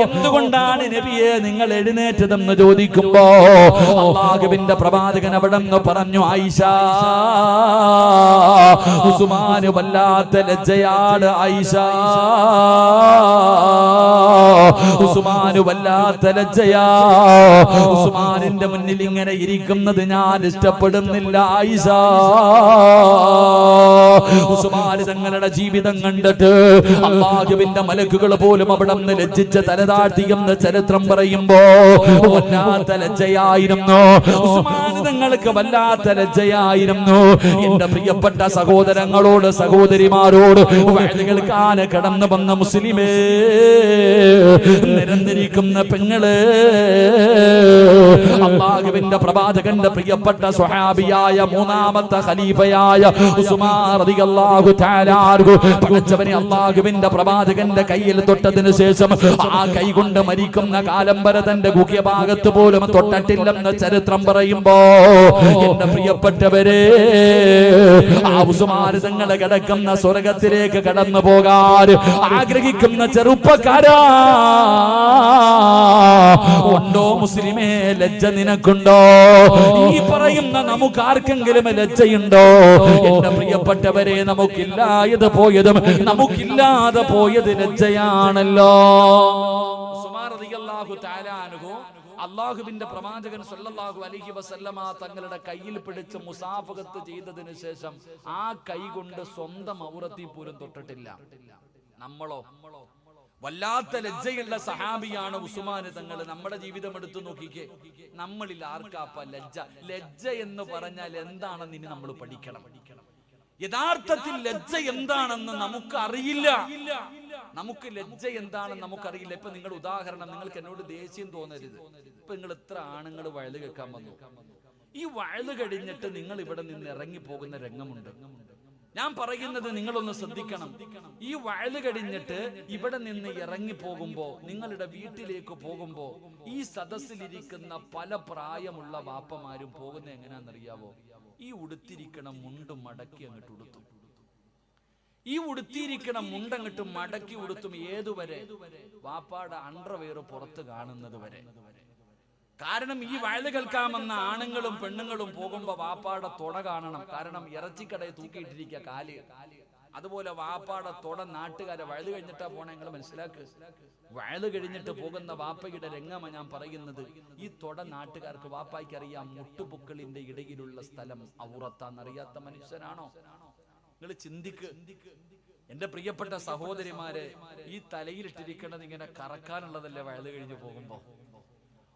എന്തുകൊണ്ടാണ് നബിയെ നിങ്ങൾ എഴുന്നേറ്റതെന്ന് ചോദിക്കുമ്പോ അല്ലാഹുവിന്റെ പ്രവാചകൻ അവിടെന്ന് പറഞ്ഞു, ആയിഷ, ഉസ്മാന് വല്ലാത്ത ലജ്ജയാണ്. ആയിഷ, ഉസ്മാന് വല്ലാത്ത ലജ്ജയാ. ഉസ്മാനിന്റെ മുന്നിൽ ഇങ്ങനെ ഇരിക്കുന്നത് ഞാൻ ഇഷ്ടപ്പെടുന്നില്ല. ആയിഷ, ഉസ്മാൻ തങ്ങളുടെ ജീവിതം കണ്ടിട്ട് അല്ലാഹുവിന്റെ മലക്കുകൾ പോലും അവിടെ നിന്ന് ലജ്ജിച്ച് തലതാഴ്ത്തിയെന്ന് ചരിത്രം പറയുമ്പോ വല്ലാത്ത ലജ്ജയായിരുന്നു. ഉസ്മാൻ തങ്ങൾക്ക് വല്ലാത്ത ലജ്ജയായിരുന്നു. എന്റെ പ്രിയപ്പെട്ട സഹോദരങ്ങളോട്, സഹോദരിമാരോട് വഅദ് കേൾക്കാൻ കടന്നു വന്ന മുസ്ലിമേ, നിരന്നിരിക്കുന്ന പെങ്ങള്, അല്ലാഹുവിന്റെ പ്രവാചകന്റെ പ്രിയപ്പെട്ട സ്വഹാബിയായ മൂന്നാമത്തെ ഖലീഫയായ ഉസ്മാൻ റളിയല്ലാഹു തആല അൻഹു പടച്ചവനെ അല്ലാഹുവിന്റെ പ്രവാചകന്റെ കയ്യിൽ തൊട്ടതിനു ശേഷം ആ കൈ കൊണ്ട് മരിക്കുന്ന കാലം വരെ തന്റെ ഗുഹ്യഭാഗത്ത് പോലും തൊട്ടിട്ടില്ലെന്ന് ചരിത്രം പറയുമ്പോ എന്റെ പ്രിയപ്പെട്ടവരെ, ആ ഉസ്മാൻ തങ്ങളെ കിടക്കുന്ന സ്വർഗത്തിലേക്ക് കടന്നു പോകാൻ ആഗ്രഹിക്കുന്ന ചെറുപ്പക്കാരാ ഉണ്ടോ മുസ്ലിമേ? ലജ്ജ നിനക്കുണ്ടോ? ഈ പറയുന്ന നമുക്ക് ആർക്കെങ്കിലും ലജ്ജയുണ്ടോ? എന്റെ പ്രിയപ്പെട്ടവരെ, നമുക്കില്ലാതെ പോയത് ലജ്ജയാണല്ലോ. ഉസ്മാൻ റളിയല്ലാഹു തആല അൻഹു അല്ലാഹുവിന്റെ പ്രവാചകൻ സല്ലല്ലാഹു അലൈഹി വസല്ലമ തങ്ങളുടെ കയ്യിൽ പിടിച്ച് മുസാഫഹത്ത് ചെയ്തതിനു ശേഷം ആ കൈ കൊണ്ട് സ്വന്തം ഔറത്തിൽ പോലും തൊട്ടിട്ടില്ല. നമ്മളോ? വല്ലാത്ത ലജ്ജയുള്ള സഹാബിയാണ് ഉസ്മാൻ തങ്ങൾ. നമ്മുടെ ജീവിതം എടുത്തു നോക്കിക്കേ. നമ്മളിൽ ആർക്കാപ്പ ലജ്ജ? ലജ്ജ എന്ന് പറഞ്ഞാൽ എന്താണെന്ന് ഇനി നമ്മൾ പഠിക്കണം. യഥാർത്ഥത്തിൽ ലജ്ജ എന്താണെന്ന് നമുക്കറിയില്ല. നമുക്ക് ലജ്ജ എന്താണെന്ന് നമുക്കറിയില്ല. ഇപ്പൊ നിങ്ങൾ ഉദാഹരണം, നിങ്ങൾക്ക് എന്നോട് ദേഷ്യം തോന്നരുത്. ഇപ്പൊ നിങ്ങൾ എത്ര ആണുങ്ങൾ വയല് കേൾക്കാൻ വന്നു. ഈ വയല് കഴിഞ്ഞിട്ട് നിങ്ങൾ ഇവിടെ നിന്ന് ഇറങ്ങി പോകുന്ന രംഗമുണ്ട്. ഞാൻ പറയുന്നത് നിങ്ങളൊന്ന് ശ്രദ്ധിക്കണം. ഈ വയല് കഴിഞ്ഞിട്ട് ഇവിടെ നിന്ന് ഇറങ്ങി പോകുമ്പോ, നിങ്ങളുടെ വീട്ടിലേക്ക് പോകുമ്പോ, ഈ സദസ്സിലിരിക്കുന്ന പല പ്രായമുള്ള വാപ്പമാരും പോകുന്നത് എങ്ങനെയാണെന്നറിയാവോ? ഈ ഉടുത്തിരിക്കണം മുണ്ടും മടക്കി അങ്ങോട്ട് ഉടുത്തും. ഈ ഉടുത്തിരിക്കണം മുണ്ടങ്ങോട്ട് മടക്കി ഉടുത്തും. ഏതുവരെ? വാപ്പാടെ അണ്ടർവെയർ പുറത്ത് കാണുന്നത് വരെ. കാരണം ഈ വയല് കേൾക്കാമെന്ന ആണുങ്ങളും പെണ്ണുങ്ങളും പോകുമ്പോ വാപ്പാടെ തുട കാണണം. കാരണം ഇറച്ചിക്കടയെ തൂക്കിയിട്ടിരിക്കുക കാല്. അതുപോലെ വാപ്പാടെ തുട നാട്ടുകാരെ വയല് കഴിഞ്ഞിട്ടാ പോണേ. നിങ്ങൾ മനസ്സിലാക്ക്. വയല് കഴിഞ്ഞിട്ട് പോകുന്ന വാപ്പയുടെ രംഗമാണ് ഞാൻ പറയുന്നത്. ഈ തുട നാട്ടുകാർക്ക്, വാപ്പായ്ക്ക് അറിയാം മുട്ടുപൊക്കളിന്റെ ഇടയിലുള്ള സ്ഥലം ഔറത്താന്നറിയാത്ത മനുഷ്യനാണോ? നിങ്ങൾ ചിന്തിക്ക്. എന്റെ പ്രിയപ്പെട്ട സഹോദരിമാരെ, ഈ തലയിലിട്ടിരിക്കണത് ഇങ്ങനെ കറക്കാനുള്ളതല്ലേ വയല് കഴിഞ്ഞ് പോകുമ്പോ?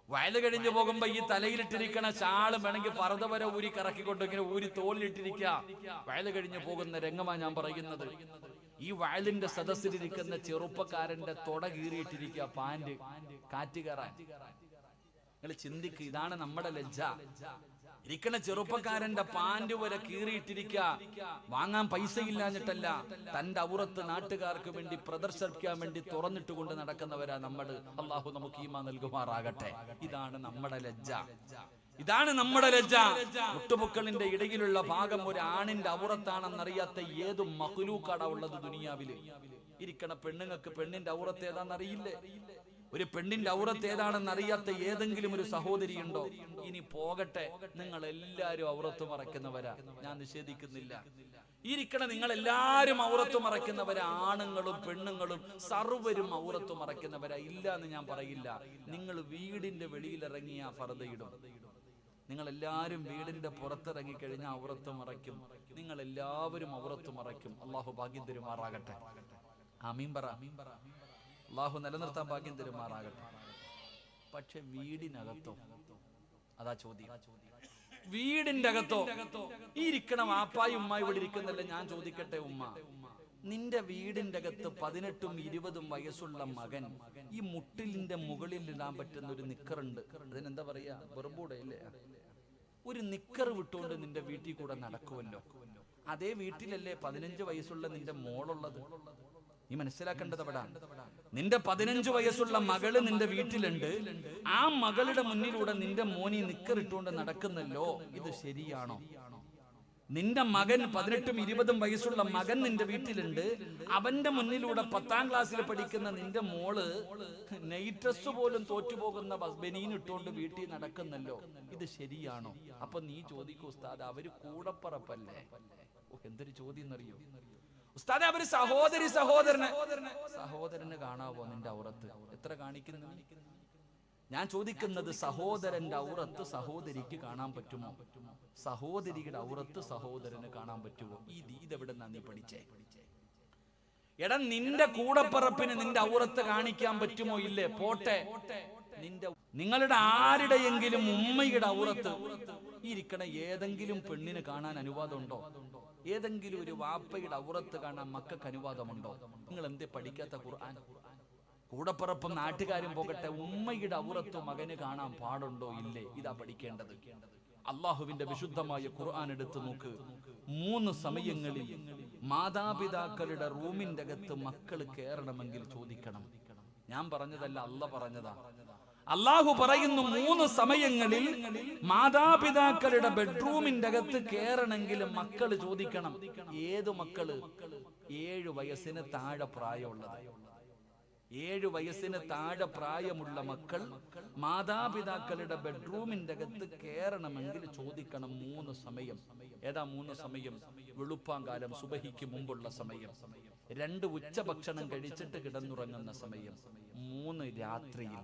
വയല് കഴിഞ്ഞു പോകുമ്പോ ഈ തലയിലിട്ടിരിക്കണ ചാളും വേണമെങ്കിൽ ഫർദ വരെ ഊരി കറക്കിക്കൊണ്ട് ഇങ്ങനെ ഊരി തോളിലിട്ടിരിക്കുക. വയല് കഴിഞ്ഞു പോകുന്ന രംഗമാണ് ഞാൻ പറയുന്നത്. ഈ വയലിന്റെ സദസ്സിലിരിക്കുന്ന ചെറുപ്പക്കാരന്റെ തുട കീറിയിട്ടിരിക്കുക, പാന്റ് കാറ്റ് കയറാൻ. നിങ്ങൾ ചിന്തിക്ക്. ഇതാണ് നമ്മുടെ ലജ്ജ. ഇരിക്കണ ചെറുപ്പക്കാരന്റെ പാന്റ് വരെ കീറിയിട്ടിരിക്കുക. വാങ്ങാൻ പൈസ ഇല്ലാഞ്ഞിട്ടല്ല, തന്റെ ഔറത്ത് നാട്ടുകാർക്ക് വേണ്ടി പ്രദർശിപ്പിക്കാൻ വേണ്ടി തുറന്നിട്ട് കൊണ്ട് നടക്കുന്നവരാ നമ്മൾ. അള്ളാഹു നമുക്ക് ഈമാൻ നൽകുമാറാകട്ടെ. ഇതാണ് നമ്മുടെ ലജ്ജ. ഇതാണ് നമ്മുടെ ലജ്ജ. മുട്ടുപൊക്കളിന്റെ ഇടയിലുള്ള ഭാഗം ഒരു ആണിന്റെ ഔറത്താണെന്നറിയാത്ത ഏത് മഖ്ലൂക്കാടാ ഉള്ളത് ദുനിയാവില്? ഇരിക്കണ പെണ്ണുങ്ങൾക്ക് പെണ്ണിന്റെ ഔറത്ത് ഏതാണെന്നറിയില്ലേ? ഒരു പെണ്ണിന്റെ ഔറത്ത് ഏതാണെന്ന് അറിയാത്ത ഏതെങ്കിലും ഒരു സഹോദരി ഉണ്ടോ? ഇനി പോകട്ടെ, നിങ്ങൾ എല്ലാവരും ഔറത്ത് മറയ്ക്കുന്നവരാ, ഞാൻ നിഷേധിക്കുന്നില്ല. ഇരിക്കണ നിങ്ങൾ എല്ലാവരും ഔറത്ത് മറയ്ക്കുന്നവരാ. ആണുങ്ങളും പെണ്ണുങ്ങളും സർവരും ഔറത്ത് മറയ്ക്കുന്നവരാ. ഇല്ല എന്ന് ഞാൻ പറയില്ല. നിങ്ങൾ വീടിന്റെ വെളിയിലിറങ്ങിയ ഫർദയിടും. നിങ്ങൾ എല്ലാവരും വീടിന്റെ പുറത്തിറങ്ങി കഴിഞ്ഞാൽ ഔറത്ത് മറയ്ക്കും. നിങ്ങൾ എല്ലാവരും ഔറത്ത് മറയ്ക്കും. അള്ളാഹു ഭാഗ്യം തരുമാറാകട്ടെ. ആമീൻ പറ. അള്ളാഹു നിലനിർത്താൻ ഭാഗ്യം തരുമാറാകട്ടെ. പക്ഷെ വീടിനകത്തോ? അതാ ചോദ്യം. വീടിന്റെ അകത്തോ? ഈ ഇരിക്കണം വാപ്പായും ഉമ്മായി ഇവിടെ ഇരിക്കുന്നല്ലേ. ഞാൻ ചോദിക്കട്ടെ ഉമ്മ, നിന്റെ വീടിന്റെ അകത്ത് 18ഉം 20ഉം വയസ്സുള്ള മകൻ ഈ മുട്ടിലിന്റെ മുകളിൽ ഇടാൻ പറ്റുന്ന ഒരു നിക്കറുണ്ട്, അതിനെന്താ പറയാ? വെറുബൂടെ അല്ലേ? ഒരു നിക്കർ വിട്ടുകൊണ്ട് നിന്റെ വീട്ടിൽ കൂടെ നടക്കുമല്ലോ. അതേ വീട്ടിലല്ലേ 15 വയസ്സുള്ള നിന്റെ മോളുള്ളത്? നീ മനസ്സിലാക്കേണ്ടത് അവിടെ. നിന്റെ 15 വയസ്സുള്ള മകള് നിന്റെ വീട്ടിലുണ്ട്. ആ മകളുടെ മുന്നിലൂടെ നിന്റെ മോനി നിക്കറിട്ടുകൊണ്ട് നടക്കുന്നല്ലോ. ഇത് ശരിയാണോ? നിന്റെ മകൻ 18ഉം 20ഉം വയസ്സുള്ള മകൻ നിന്റെ വീട്ടിലുണ്ട്. അവന്റെ മുന്നിലൂടെ 10ാം ക്ലാസ്സിൽ പഠിക്കുന്ന നിന്റെ മോള് നൈറ്റ് ഡ്രസ് പോലും തോറ്റുപോകുന്ന ബനീൻ ഇട്ടുകൊണ്ട് വീട്ടിൽ നടക്കുന്നല്ലോ. ഇത് ശരിയാണോ? അപ്പൊ നീ ചോദിക്കൂ, ഉസ്താദ് അവര് കൂടപ്പറപ്പല്ലേ? എന്തൊരു ചോദ്യം എന്നറിയോ ഉസ്താദ്? അവര് സഹോദരന് കാണാവോ നിന്റെ ഔറത്ത്? എത്ര കാണിക്കുന്നു? ഞാൻ ചോദിക്കുന്നത്, സഹോദരന്റെ ഔറത്ത് സഹോദരിക്ക് കാണാൻ പറ്റുമോ? സഹോദരിയുടെ ഔറത്ത് സഹോദരന് കാണാൻ പറ്റുമോ? ഇതെവിടെ നീ പഠിച്ചേ? എടാ, നിന്റെ കൂടപ്പറപ്പിന് നിന്റെ ഔറത്ത് കാണിക്കാൻ പറ്റുമോ? ഇല്ലേ? പോട്ടെ, നിങ്ങളുടെ ആരുടെയെങ്കിലും ഉമ്മയുടെ ഔറത്ത് ഇരിക്കണ ഏതെങ്കിലും പെണ്ണിന് കാണാൻ അനുവാദമുണ്ടോ? ഏതെങ്കിലും ഒരു വാപ്പയുടെ ഔറത്ത് കാണാൻ മക്കൾക്ക് അനുവാദമുണ്ടോ? നിങ്ങൾ എന്തേ പഠിക്കാത്ത ഖുർആൻ? കൂടപ്പുറപ്പും നാട്ടുകാരും പോകട്ടെ, ഉമ്മയുടെ ഔറത്ത് മകന് കാണാൻ പാടുണ്ടോ? ഇല്ലേ? ഇതാ പഠിക്കേണ്ടത്. അള്ളാഹുവിന്റെ വിശുദ്ധമായ ഖുർആൻ എടുത്തു നോക്ക്. 3 സമയങ്ങളിൽ മാതാപിതാക്കളുടെ റൂമിന്റെ അകത്ത് മക്കൾ കയറണമെങ്കിൽ ചോദിക്കണം. ഞാൻ പറഞ്ഞതല്ല, അള്ളാഹ് പറഞ്ഞതാ. അള്ളാഹു പറയുന്നു 3 സമയങ്ങളിൽ മാതാപിതാക്കളുടെ ബെഡ്റൂമിന്റെ അകത്ത് കയറണമെങ്കിൽ മക്കൾ ചോദിക്കണം. ഏത് മക്കള്? 7 വയസ്സിന് താഴെ പ്രായമുള്ളത്. 7 വയസ്സിന് താഴെ പ്രായമുള്ള മക്കൾ മാതാപിതാക്കളുടെ ബെഡ്റൂമിന്റെ അകത്ത് കയറണമെങ്കിൽ ചോദിക്കണം 3 സമയം. ഏതാ 3 സമയം? വെളുപ്പാങ്കാലം, സുബഹിക്ക് മുമ്പുള്ള സമയം, 2 ഉച്ചഭക്ഷണം കഴിച്ചിട്ട് കിടന്നുറങ്ങുന്ന സമയം, 3 രാത്രിയിൽ.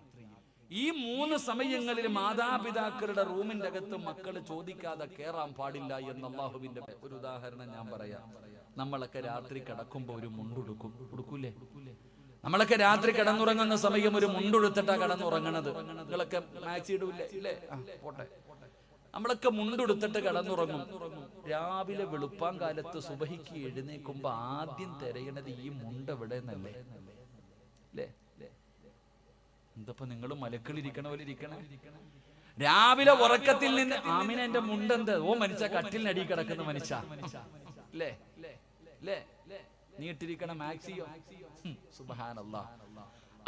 ഈ 3 സമയങ്ങളിൽ മാതാപിതാക്കളുടെ റൂമിന്റെ അകത്ത് മക്കൾ ചോദിക്കാതെ കയറാൻ പാടില്ല എന്ന് അള്ളാഹുവിന്റെ. ഒരു ഉദാഹരണം ഞാൻ പറയാം. നമ്മളൊക്കെ രാത്രി കിടക്കുമ്പോ ഒരു മുണ്ടുടുക്കും, ഉടുക്കൂലേ? നമ്മളൊക്കെ രാത്രി കിടന്നുറങ്ങുന്ന സമയം ഒരു മുണ്ടുടുത്തിട്ടാ കിടന്നുറങ്ങണത്. നിങ്ങളൊക്കെ മാക്സി ഇടൂല്ലേ? ഇല്ലേ? പോട്ടെ. നമ്മളൊക്കെ മുണ്ടുടുത്തിട്ട് കിടന്നുറങ്ങും. രാവിലെ വെളുപ്പാൻ കാലത്ത് സുബഹിക്ക് എഴുന്നേക്കുമ്പോ ആദ്യം തിരയണത് ഈ മുണ്ട് എവിടെ നിന്നല്ലേ? അല്ലേ? എന്തപ്പോ നിങ്ങൾ മലക്കളിരിക്കണ പോലെ ഇരിക്കണേ? രാവിലെ ഉറക്കത്തിൽ നിന്ന് ആമിന എന്റെ മുണ്ടെന്ത്? ഓ മനുഷ്യ, കട്ടിലിനടി കിടക്കുന്ന മനുഷ്യ, അല്ലേ? നീ ഇട്ടിരിക്കണ മാക്സിയോ സുബ്ഹാനല്ലാഹ്.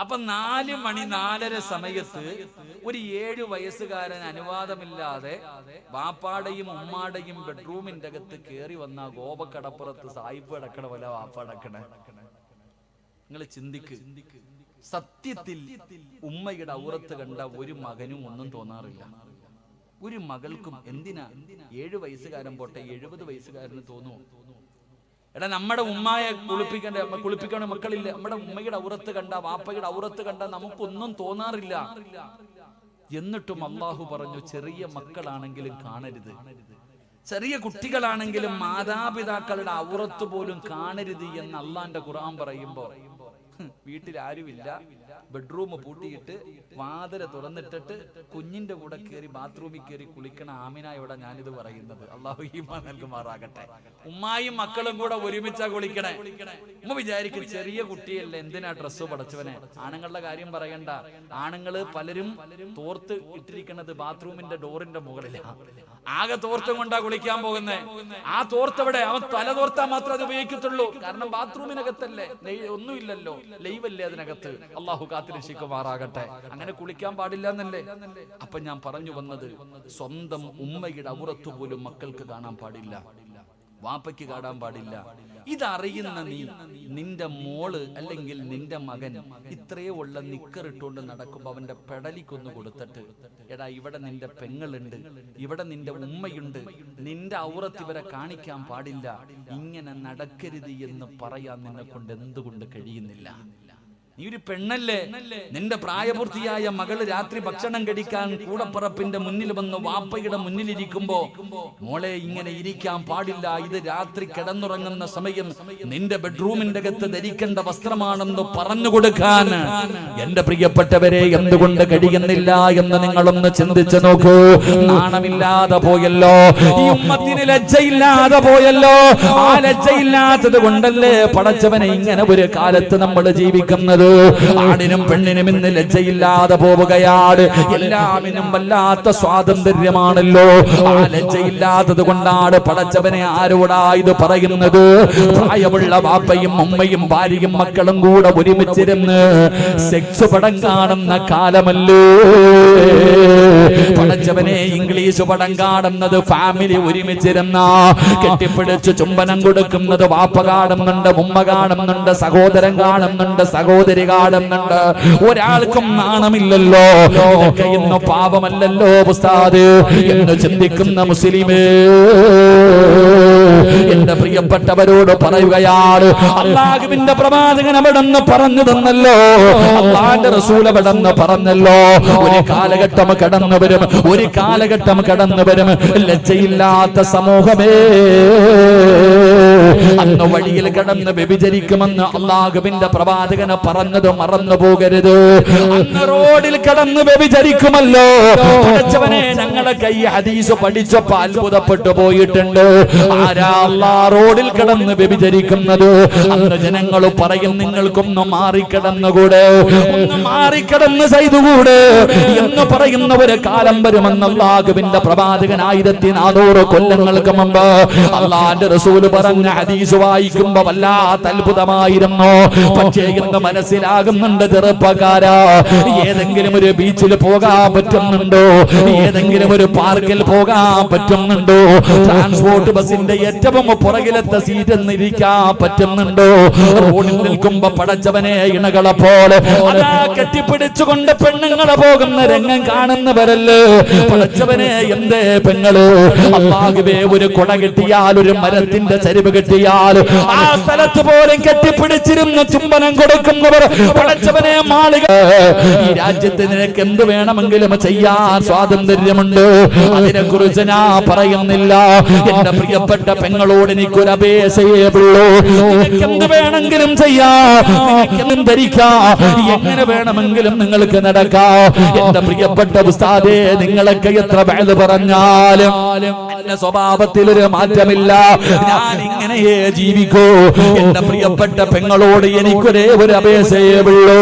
അപ്പൊ 4 മണി 4:30 സമയത്ത് ഒരു 7 വയസ്സുകാരൻ അനുവാദമില്ലാതെ വാപ്പാടയും ഉമ്മാടയും ബെഡ്റൂമിന്റെ അകത്ത് കയറി വന്ന ഗോപക്കടപ്പുറത്ത് സായിപ്പ് അടക്കണ പോലെ വാപ്പ അടക്കണേ. നിങ്ങൾ ചിന്തിക്ക്. സത്യത്തിൽ ഉമ്മയുടെ ഔറത്ത് കണ്ട ഒരു മകനും ഒന്നും തോന്നാറില്ല, ഒരു മകൾക്കും. എന്തിനാ 7 വയസ്സുകാരൻ പോട്ടെ, 70 വയസ്സുകാരന് തോന്നുമോ? എടാ, നമ്മുടെ ഉമ്മയെ കുളിപ്പിക്കണ മക്കളില്ല. നമ്മുടെ ഉമ്മയുടെ ഔറത്ത് കണ്ട, വാപ്പയുടെ ഔറത്ത് കണ്ട നമുക്കൊന്നും തോന്നാറില്ല. എന്നിട്ടും അള്ളാഹു പറഞ്ഞു, ചെറിയ മക്കളാണെങ്കിലും കാണരുത്, ചെറിയ കുട്ടികളാണെങ്കിലും മാതാപിതാക്കളുടെ ഔറത്ത് പോലും കാണരുത് എന്ന് അള്ളാന്റെ ഖുർആൻ പറയുമ്പോ വീട്ടിൽ ആരുമില്ല, ബെഡ്റൂം പൂട്ടിയിട്ട് വാതിൽ തുറന്നിട്ടിട്ട് കുഞ്ഞിന്റെ കൂടെ കയറി ബാത്റൂമിൽ കയറി കുളിക്കണ ആമിനായോടെ ഞാനിത് പറയുന്നത്. അള്ളാഹു ഈമാൻ നൽകുമാറാകട്ടെ. ഉമ്മായും മക്കളും കൂടെ ഒരുമിച്ചാ കുളിക്കണേ. ഉമ്മ വിചാരിക്കും ചെറിയ കുട്ടിയല്ലേ, എന്തിനാ ഡ്രസ്സ് പടച്ചവനെ. ആണുങ്ങളുടെ കാര്യം പറയണ്ട, ആണുങ്ങള് പലരും തോർത്ത് ഇട്ടിരിക്കണത് ബാത്റൂമിന്റെ ഡോറിന്റെ മുകളിലാണ്. ആകെ തോർത്തും കൊണ്ടാ കുളിക്കാൻ പോകുന്നേ. ആ തോർത്തെവിടെ? അവൻ തല തോർത്താൻ മാത്രമേ അത് ഉപയോഗിക്കത്തുള്ളൂ. കാരണം ബാത്റൂമിനകത്തല്ലേ, ഒന്നുമില്ലല്ലോ, ലൈവല്ലേ അതിനകത്ത്. അള്ളാഹു കാത്തിരക്ഷിക്കുമാറാകട്ടെ. അങ്ങനെ കുളിക്കാൻ പാടില്ല എന്നല്ലേ. അപ്പൊ ഞാൻ പറഞ്ഞു വന്നത്, സ്വന്തം ഉമ്മയുടെ ഔറത്ത് പോലും മക്കൾക്ക് കാണാൻ പാടില്ല, വാപ്പയ്ക്ക് കാണാൻ പാടില്ല. ഇതറിയുന്ന നീ, നിന്റെ മോള് അല്ലെങ്കിൽ നിന്റെ മകൻ ഇത്രയേ ഉള്ള നിക്കറിട്ടുകൊണ്ട് നടക്കുമ്പോ അവന്റെ പെടലിക്കൊന്ന് കൊടുത്തിട്ട്, എടാ ഇവിടെ നിന്റെ പെങ്ങളുണ്ട്, ഇവിടെ നിന്റെ ഉമ്മയുണ്ട്, നിന്റെ ഔറത്ത് ഇവരെ കാണിക്കാൻ പാടില്ല, ഇങ്ങനെ നടക്കരുത് എന്ന് പറയാൻ നിന്നെ കൊണ്ട് എന്തുകൊണ്ട് കഴിയുന്നില്ല? നീ ഒരു പെണ്ണല്ലേ, നിന്റെ പ്രായപൂർത്തിയായ മകള് രാത്രി ഭക്ഷണം കഴിക്കാൻ കൂടപ്പറപ്പിന്റെ മുന്നിൽ വന്ന് വാപ്പയുടെ മുന്നിലിരിക്കുമ്പോ, മോളെ ഇങ്ങനെ ഇരിക്കാൻ പാടില്ല, ഇത് രാത്രി കിടന്നുറങ്ങുന്ന സമയം നിന്റെ ബെഡ്റൂമിന്റെ അകത്ത് ധരിക്കേണ്ട വസ്ത്രമാണെന്ന് പറഞ്ഞു കൊടുക്കാൻ എന്റെ പ്രിയപ്പെട്ടവരെ എന്തുകൊണ്ട് കഴിയുന്നില്ല എന്ന് നിങ്ങളൊന്ന് ചിന്തിച്ചു നോക്കൂ. നാണമില്ലാതെ പോയല്ലോ, ഈ ഉമ്മത്തിന് ലജ്ജയില്ലാതെ പോയല്ലോ. ആ ലജ്ജയില്ലാത്തത് കൊണ്ടല്ലേ പടച്ചവനെ ഇങ്ങനെ ഒരു കാലത്ത് നമ്മൾ ജീവിക്കുന്നത്. ആണിനും പെണ്ണിനും ഇന്ന് ലജ്ജയില്ലാതെ പോവുകയാണ്. എല്ലാമിനും വല്ലാത്ത സ്വാതന്ത്ര്യമാണല്ലോ. ആ ലജ്ജയില്ലാത്തത് കൊണ്ടാണ് പടച്ചവനെ ആരോടാ ഇത് പറയുന്നത്? പ്രായമുള്ള വാപ്പയും ഉമ്മയും ഭാര്യയും മക്കളും കൂടെ ഒരുമിച്ചിരുന്ന് സെക്സ് പടം കാണുന്ന കാലമല്ലോ. പടച്ചവനെ ഇംഗ്ലീഷ് പടം കാണുന്നത് ഫാമിലി ഒരുമിച്ചിരുന്ന കെട്ടിപ്പിടിച്ച് ചുംബനം കൊടുക്കുന്നത് വാപ്പ കാണുന്നുണ്ട്, ഉമ്മ കാണുന്നുണ്ട്, സഹോദരൻ കാണുന്നുണ്ട്, സഹോദരി കാണുന്നുണ്ട്. ഒരാൾക്കും നാണമില്ലല്ലോ. ഇതൊക്കെ ഇന്ന് പാപമല്ലല്ലോ ഉസ്താദ് എന്ന് ചിന്തിക്കുന്ന മുസ്ലിമേ, എന്റെ പ്രിയപ്പെട്ടവരോട് പറയുകയാണ്, അല്ലാഹുവിന്റെ പ്രവാചകൻ അവിടെന്ന് പറഞ്ഞു തന്നല്ലോ, അല്ലാഹുവിന്റെ റസൂൽ അവിടെന്ന് പറഞ്ഞല്ലോ, ഒരു കാലഘട്ടം കടന്നു വരും, ഒരു കാലഘട്ടം കടന്നു വരും, ലജ്ജയില്ലാത്ത സമൂഹമേ. അന്ന് വഴിയിൽ കടന്ന് വ്യഭിചരിക്കുമെന്ന് അല്ലാഹുവിന്റെ പ്രവാചകന് പറഞ്ഞത് മറന്നു പോകരുത്. അന്ന് റോഡിൽ കടന്ന് വ്യഭിചരിക്കുമല്ലോ. പടച്ചവനെ, ഞങ്ങളൊക്കെ ഈ ഹദീസ് പഠിച്ചപ്പോ അത്ഭുതപ്പെട്ടു പോയിട്ടുണ്ട്. ആരാ അല്ലാഹ് റോഡിൽ കടന്ന് വ്യഭിചരിക്കുന്നത്? അന്ന് ജനങ്ങൾ പറയും, നിങ്ങൾക്കൊന്ന് മാറിക്കിടന്നുകൂടെ, ഒന്ന് മാറിക്കിടന്ന് ചെയ്തുകൂടെ എന്ന് പറയുന്ന ഒരു കാലം വരുമെന്ന് അല്ലാഹുവിന്റെ പ്രവാചകൻ 1400 കൊല്ലങ്ങൾക്ക് മുമ്പ് അല്ലാഹുവിന്റെ റസൂൽ പറഞ്ഞ ഹദീസ് വായിക്കുമ്പോ വല്ലാത്ത അത്ഭുതമായിരുന്നു. പക്ഷേ ഇന്ന് മനസ്സിലാകുന്നുണ്ട് ചെറുപ്പക്കാരാ, ഏതെങ്കിലും ഒരു ബീച്ചിൽ പോകാൻ പറ്റുന്നുണ്ടോ? ഏതെങ്കിലും ഒരു പാർക്കിൽ പോകാൻ പറ്റുന്നുണ്ടോ? ട്രാൻസ്പോർട്ട് ബസിന്റെ ഏറ്റവും പുറകിലത്തെ സീറ്റിൽ ഇരിക്കാൻ പറ്റുന്നുണ്ടോ? റോഡിൽ നിൽക്കുമ്പോ പടച്ചവനെ ഇണകളെ പോലെ അതാ കെട്ടിപ്പിടിച്ചുകൊണ്ട് പെണ്ണുങ്ങളെ പോകുന്ന രംഗം കാണുന്നവരല്ലേ പടച്ചവനെ. എന്തേ പെങ്ങള്, അല്ലാഹുവേ, ഒരു കുട കെട്ടിയാൽ, ഒരു മരത്തിന്റെ ചരിവ് കെട്ടിയാൽ ആ സ്ഥലത്ത് പോലും കെട്ടിപ്പിടിച്ചിരുന്ന് ചുംബനം കൊടുക്കുന്നവർ പടച്ചവനെ മാളിക. ഈ രാജ്യത്ത് നിനക്ക് എന്ത് വേണമെങ്കിലും ചെയ്യാൻ സ്വാതന്ത്ര്യമുണ്ട്, അതിനെ കുറിച്ച് ഞാൻ പറയുന്നില്ല. എന്റെ പ്രിയപ്പെട്ട പെങ്ങളോട് എനിക്കൊരു അപേക്ഷയേ ഉള്ളൂ, നിനക്ക് എന്ത് വേണമെങ്കിലും ചെയ്യാം, ധരിക്കാം, എങ്ങനെ വേണമെങ്കിലും നിങ്ങൾക്ക് നടക്കാം. എന്റെ പ്രിയപ്പെട്ട ഉസ്താദേ, നിങ്ങളൊക്കെ എത്ര വഅദ് പറഞ്ഞാലും എന്റെ സ്വഭാവത്തിലൊരു മാറ്റമില്ല, ഞാൻ ഇങ്ങനെയേ ജീവിക്കൂ. എന്റെ പ്രിയപ്പെട്ട പെങ്ങളോട് എനിക്കൊരേ ഒരു അപേക്ഷയേ ഉള്ളൂ,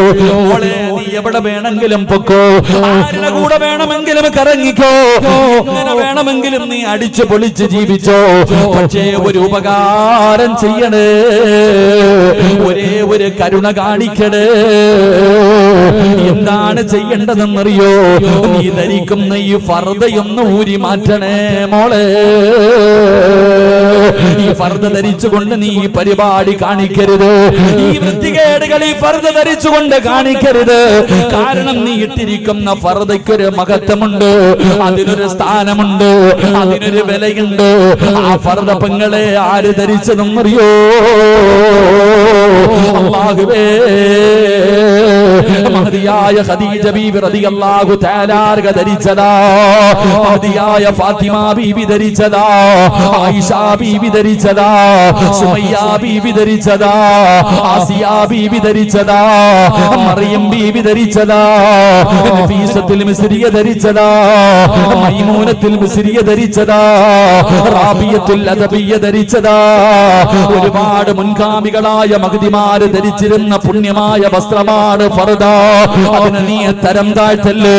മോളെ നീ എവിടെ വേണമെങ്കിലും പൊക്കോ, ആരുടെ കൂടെ വേണമെങ്കിലും കറങ്ങിക്കോ, എങ്ങനെ വേണം വേണമെങ്കിലും നീ അടിച്ചു പൊളിച്ച് ജീവിച്ചോ, പക്ഷേ ഒരു ഉപകാരം ചെയ്യണേ, ഒരേ ഒരു കരുണ കാണിക്കണേ. എന്താണ് ചെയ്യേണ്ടതെന്നറിയോ? നീ ധരിക്കുന്ന ഈ ഫർദയൊന്ന് ഊരി മാറ്റണേ മോളെ. ഈ ഫർദ ധരിച്ചുകൊണ്ട് നീ ഈ പരിപാടി കാണിക്കരുത്. ഈ വൃത്തികേടുകൾ ഈ ഫർദ ധരിച്ചുകൊണ്ട് കാണിക്കരുത്. കാരണം നീ ഇട്ടിരിക്കുന്ന ഫർദയ്ക്കൊരു മഹത്വമുണ്ട്, അതിനൊരു സ്ഥാനമുണ്ട്, അതിനൊരു വിലയുണ്ട്. ആ ഫർദ പെങ്ങളെ ആര് ധരിച്ചതെന്നറിയോ? അല്ലാഹുവേ, മഹദിയായ ഖദീജ ബീബി റളിയല്ലാഹു തആല അൻഹ ധരിച്ചതാ, മഹദിയായ ഫാത്തിമ ബീബി ധരിച്ചതാ, ആയിഷ ബീബി ധരിച്ചതാ, സുമയ്യ ബീബി ധരിച്ചതാ, ആസിയ ബീബി ധരിച്ചതാ, മറിയം ബീബി ധരിച്ചതാ, നഫീസത്തുൽ മിസ്രിയ ധരിച്ചതാ, മൈമൂനത്തുൽ മിസ്രിയ ധരിച്ചതാ, റാബിയത്തുൽ അദബിയ ധരിച്ചതാ. ഒരുപാട് മുൻഗാമികളായ മഹദിമാര് ധരിച്ചിരുന്ന പുണ്യമായ വസ്ത്രമാണ് ഫർദ. അതിനെ നീ തരം താഴ്ത്തല്ലേ,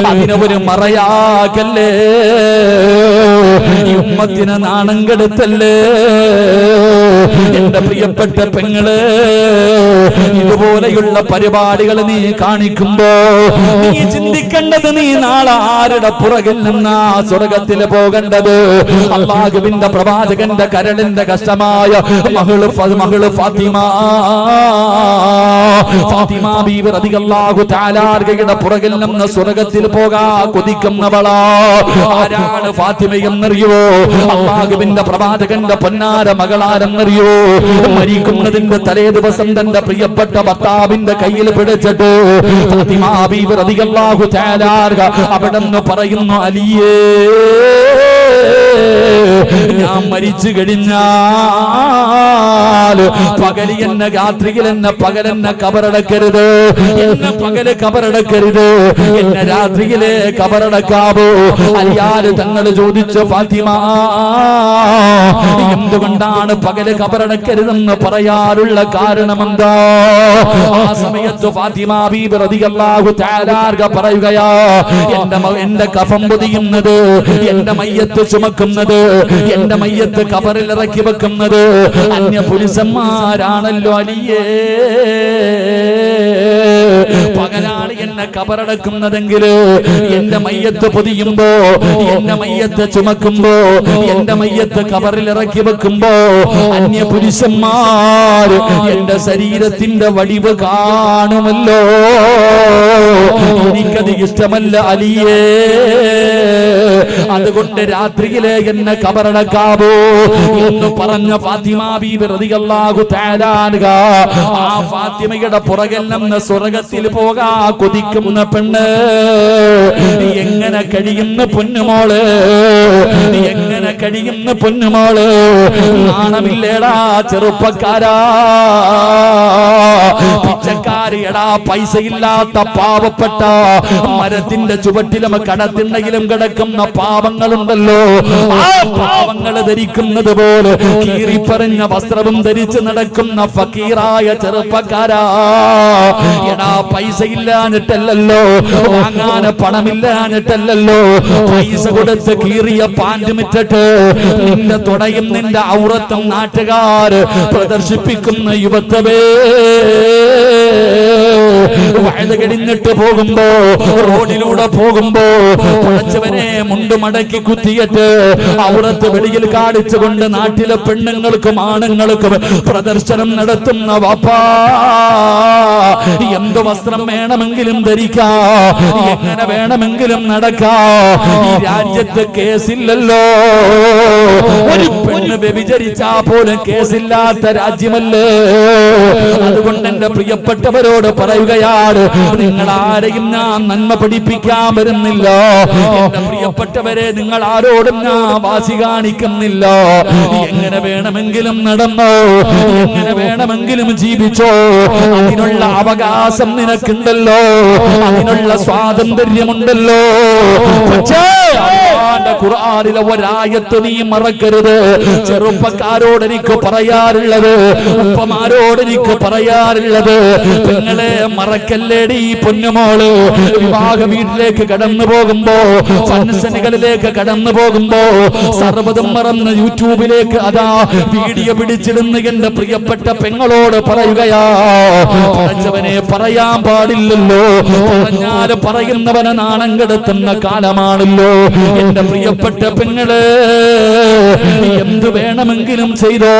അതിനെ ഒരു മറയാക്കല്ലേ, ഈ ഉമ്മത്തിനെ നാണം കെടുത്തല്ലേ. എന്റെ പ്രിയപ്പെട്ട പെങ്ങള്, ഇതുപോലെയുള്ള പരിപാടികൾ നീ കാണിക്കുമ്പോ നീ ചിന്തിക്കേണ്ടത്, നീ നാളെ ആരുടെ പുറകിൽ നിന്നാ സ്വർഗത്തിൽ പോകേണ്ടത്? അല്ലാഹുവിന്റെ പ്രവാചകന്റെ കരളിന്റെ കഷ്ടമായ മകള് ഫാത്തിമ ബീബി റളിയല്ലാഹു തആല അൻഹയുടെ പുറകിൽ നിന്ന് സ്വർഗത്തിൽ പോകാ കൊതിക്കുന്നവളാ. ആരാണ് ഫാത്തിമയെന്നറിയോ? അല്ലാഹുവിന്റെ പ്രവാചകന്റെ പൊന്നാര മകളാരെന്നറിയോ? മരിക്കുന്നതിന്റെ തലേ ദിവസം തന്റെ പ്രിയപ്പെട്ട ഭർത്താവിന്റെ കയ്യിൽ പിടിച്ചിട്ട് ഫാത്തിമ ബീബി റളിയല്ലാഹു തആല അൻഹ അവിടെന്ന് പറയുന്നു, അലിയേ, ഞാൻ മരിച്ചു കഴിഞ്ഞാൽ പകല് എന്നെ, രാത്രിയിൽ എന്നെ, പകലെന്നെ കബറടക്കരുത്, എന്നെ പകല് കബറടക്കരുത്, എന്നെ രാത്രിയിലെ കബറടക്കാവോ? അലിയാല് തങ്ങൾ ചോദിച്ചു, ഫാത്തിമ, എന്തുകൊണ്ടാണ് പകല് കബറടക്കരുതെന്ന് പറയാനുള്ള കാരണമെന്താ? ആ സമയത്ത് ഫാത്തിമ ബീബി റളിയല്ലാഹു തആല അൻഹ പറയുകയാ, എന്റെ കഫം പൊതിയുന്നത്, എന്റെ മയ്യത്ത് ചുമക്കുന്നത്, എന്റെ മയ്യത്ത് കബറിൽ ഇറക്കി വെക്കുന്നത് അന്യ പുരുഷന്മാരാണല്ലോ അലിയേ. പകലാണ് എന്നെ കബറടക്കുന്നതെങ്കിൽ എന്റെ മയ്യത്ത് പൊതിയുമ്പോ, എന്റെ മയ്യത്ത് ചുമക്കുമ്പോ, എന്റെ മയ്യത്ത് കബറിൽ ഇറക്കി വെക്കുമ്പോ അന്യ പുരുഷന്മാർ എന്റെ ശരീരത്തിന്റെ വടിവ് കാണുമല്ലോ. എനിക്കത് ഇഷ്ടമല്ല അലിയേ. അതുകൊണ്ട് രാത്രിയിലെ എന്നെ കബറടക്കാവോ എന്ന് പറഞ്ഞ ഫാത്തിമ ബീബി റളിയല്ലാഹു തആല അൻഹ ആ ഫാത്തിമയുടെ പുറകിൽ നിന്ന് സ്വർഗത്തിൽ പോകാ കൊതിക്കുന്ന പെണ്ണ് എങ്ങനെ കഴിയുന്ന പൊന്നുമോള്, എങ്ങനെ കഴിയുന്ന പൊന്നുമോള്? നാണമില്ലേടാ ചെറുപ്പക്കാരാ, പിച്ചക്കാരിയടാ, പൈസയില്ലാത്ത പാവപ്പെട്ട മരത്തിന്റെ ചുവട്ടിലും കടത്തിണ്ടെങ്കിലും കിടക്കുന്ന പാവങ്ങളുണ്ടല്ലോ. ആ പാവങ്ങള് ധരിക്കുന്നത് പോലെ കീറിപ്പറഞ്ഞ വസ്ത്രവും ധരിച്ച് നടക്കുന്ന ഫക്കീറായ ചെറുപ്പക്കാരാ, എടാ പൈസ ഇല്ലാഞ്ഞിട്ടല്ലോ, വാങ്ങാൻ പണമില്ലാഞ്ഞിട്ടല്ലോ, പൈസ കൊടുത്ത് കീറിയ പാൻറ് മിറ്റിട്ട് നിന്റെ തുടയും നിന്റെ ഔറത്തും നാട്ടുകാർ പ്രദർശിപ്പിക്കുന്ന യുവത്വമേ, വഴുത കഴിഞ്ഞിട്ട് പോകുമ്പോ, റോഡിലൂടെ പോകുമ്പോ പടച്ചവനെ മുണ്ട് മടക്കി കുത്തിയിട്ട് ഔറത്ത് വെളിയിൽ കാണിച്ചുകൊണ്ട് നാട്ടിലെ പെണ്ണുങ്ങൾക്കും ആണുങ്ങൾക്കും പ്രദർശനം നടത്തുന്ന വാപ്പാ, എന്ത് വസ്ത്രം വേണമെങ്കിലും ധരിക്കാ, എങ്ങനെ വേണമെങ്കിലും നടക്കാ. ഈ രാജ്യത്ത് കേസില്ലല്ലോ. ഒരു പെണ്ണ് വ്യഭിചരിച്ചാ പോലും കേസില്ലാത്ത രാജ്യമല്ലേ. അതുകൊണ്ട് എന്റെ പ്രിയപ്പെട്ടവരോട് പറയുകയാണ്, നിങ്ങൾ ആരെയും ഞാൻ നന്മ പഠിപ്പിക്കാൻ വരുന്നില്ല. എന്റെ പ്രിയപ്പെട്ടവരെ, നിങ്ങൾ ആരോടും ഞാൻ വാശി കാണിക്കുന്നില്ല. എങ്ങനെ വേണമെങ്കിലും നടന്നോ, എങ്ങനെ വേണമെങ്കിലും ജീവിച്ചോ, അതിനുള്ള അവകാശം നിനക്കുണ്ടല്ലോ, അതിനുള്ള സ്വാതന്ത്ര്യമുണ്ടല്ലോ. പക്ഷേ ഖുർആനിലെ ഒരായത്ത് നീ മറക്കരുത്. ചെറുപ്പക്കാരോട് എനിക്ക് പറയാറുള്ളത്, ഉപ്പമാരോട് എനിക്ക് പറയാറുള്ളത്, നിങ്ങളെ മറക്കല്ലേടി പൊന്നുമോള്. വിവാഹ വീട്ടിലേക്ക് കടന്നു പോകുമ്പോ, ഫംഗ്ഷനുകളിലേക്ക് കടന്നു പോകുമ്പോ സർവ്വതും മറന്ന് യൂട്യൂബിലേക്ക് അതാ വീഡിയോ പിടിച്ചിടുന്ന എന്റെ പ്രിയപ്പെട്ട പെങ്ങളോട് പറയുകയാ, പഠിച്ചവനെ പറയാൻ പാടില്ലല്ലോ, പറഞ്ഞാല് പറയുന്നവനെ നാണം കെടുത്തുന്ന കാലമാണല്ലോ. എന്റെ പ്രിയപ്പെട്ട പെങ്ങള് എന്ത് വേണമെങ്കിലും ചെയ്തോ,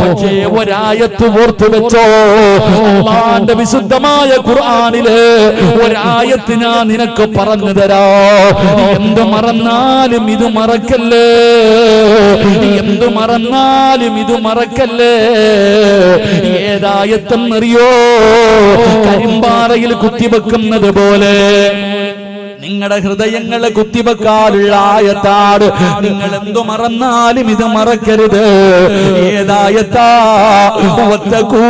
പക്ഷേ ഒരായത്ത് ഓർത്തു വെച്ചോ. അല്ലാഹുവിന്റെ വിശുദ്ധമായ ഖുർആനില് ഒരായത്ത് ഞാൻ നിനക്ക് പറഞ്ഞു തരാ. എന്ത് മറന്നാലും ഇത് മറക്കല്ലേ, എന്ത് മറന്നാലും ഇത് മറക്കല്ലേ. ഏതായത്തെന്നറിയോ? കരിമ്പാറയിൽ കുത്തിവെക്കുന്നത് പോലെ നിങ്ങളുടെ ഹൃദയങ്ങളെ കുത്തിവെക്കാനുള്ള ആയത്താണ്. നിങ്ങൾ എന്തു മറന്നാലും ഇത് മറക്കരുത്. ഏതായത്താ? വത്തഖൂ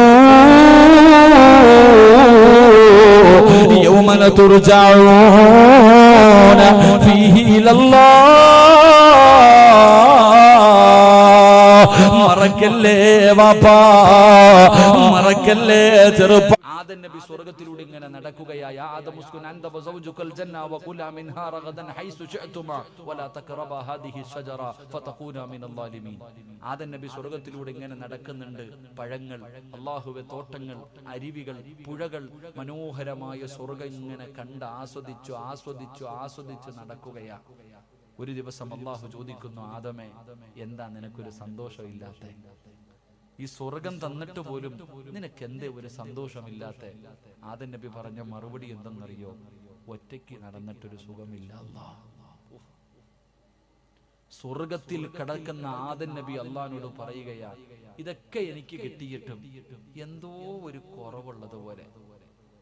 യൗമന തുർജഊന ഫീഹി ഇലല്ലാഹ്. മറക്കല്ലേ വാപ്പാ, മറക്കല്ലേ ചെറുപ്പ. ആദം നബി സ്വർഗ്ഗത്തിലൂടെ ഇങ്ങനെ നടക്കുകയായി. ആദം ഉസ്കുൻ അൻത വസൗജുകൽ ജന്ന വകുലാ മിൻഹാ റഗദൻ ഹൈസു ശഅതുമാ വലാ തഖറബാ ഹാദിഹി ഷജറ ഫതകൂനാ മിനൽ ളാലിമീൻ. ആദം നബി സ്വർഗ്ഗത്തിലൂടെ ഇങ്ങനെ നടക്കുന്നുണ്ട്. പഴങ്ങൾ, അല്ലാഹുവേ തോട്ടങ്ങൾ, അരുവികൾ, പുഴകൾ, മനോഹരമായ സ്വർഗ്ഗം ഇങ്ങനെ കണ്ട് ആസ്വദിച്ചു ആസ്വദിച്ചു ആസ്വദിച്ചു നടക്കുകയാ. ഒരു ദിവസം അല്ലാഹു ചോദിക്കുന്നു, ആദമേ എന്താ നിനക്കൊരു സന്തോഷമില്ലാത്ത? ഈ സ്വർഗം തന്നിട്ട് പോലും നിനക്ക് എന്തേ ഒരു സന്തോഷമില്ലാത്ത? ആദം നബി പറഞ്ഞ മറുപടി എന്തെന്നറിയോ? ഒറ്റയ്ക്ക് നടന്നിട്ടൊരു സുഖമില്ല. സ്വർഗത്തിൽ കിടക്കുന്ന ആദം നബി അള്ളാഹിനോട് പറയുകയാ, ഇതൊക്കെ എനിക്ക് കിട്ടിയിട്ടും എന്തോ ഒരു കുറവുള്ളതുപോലെ.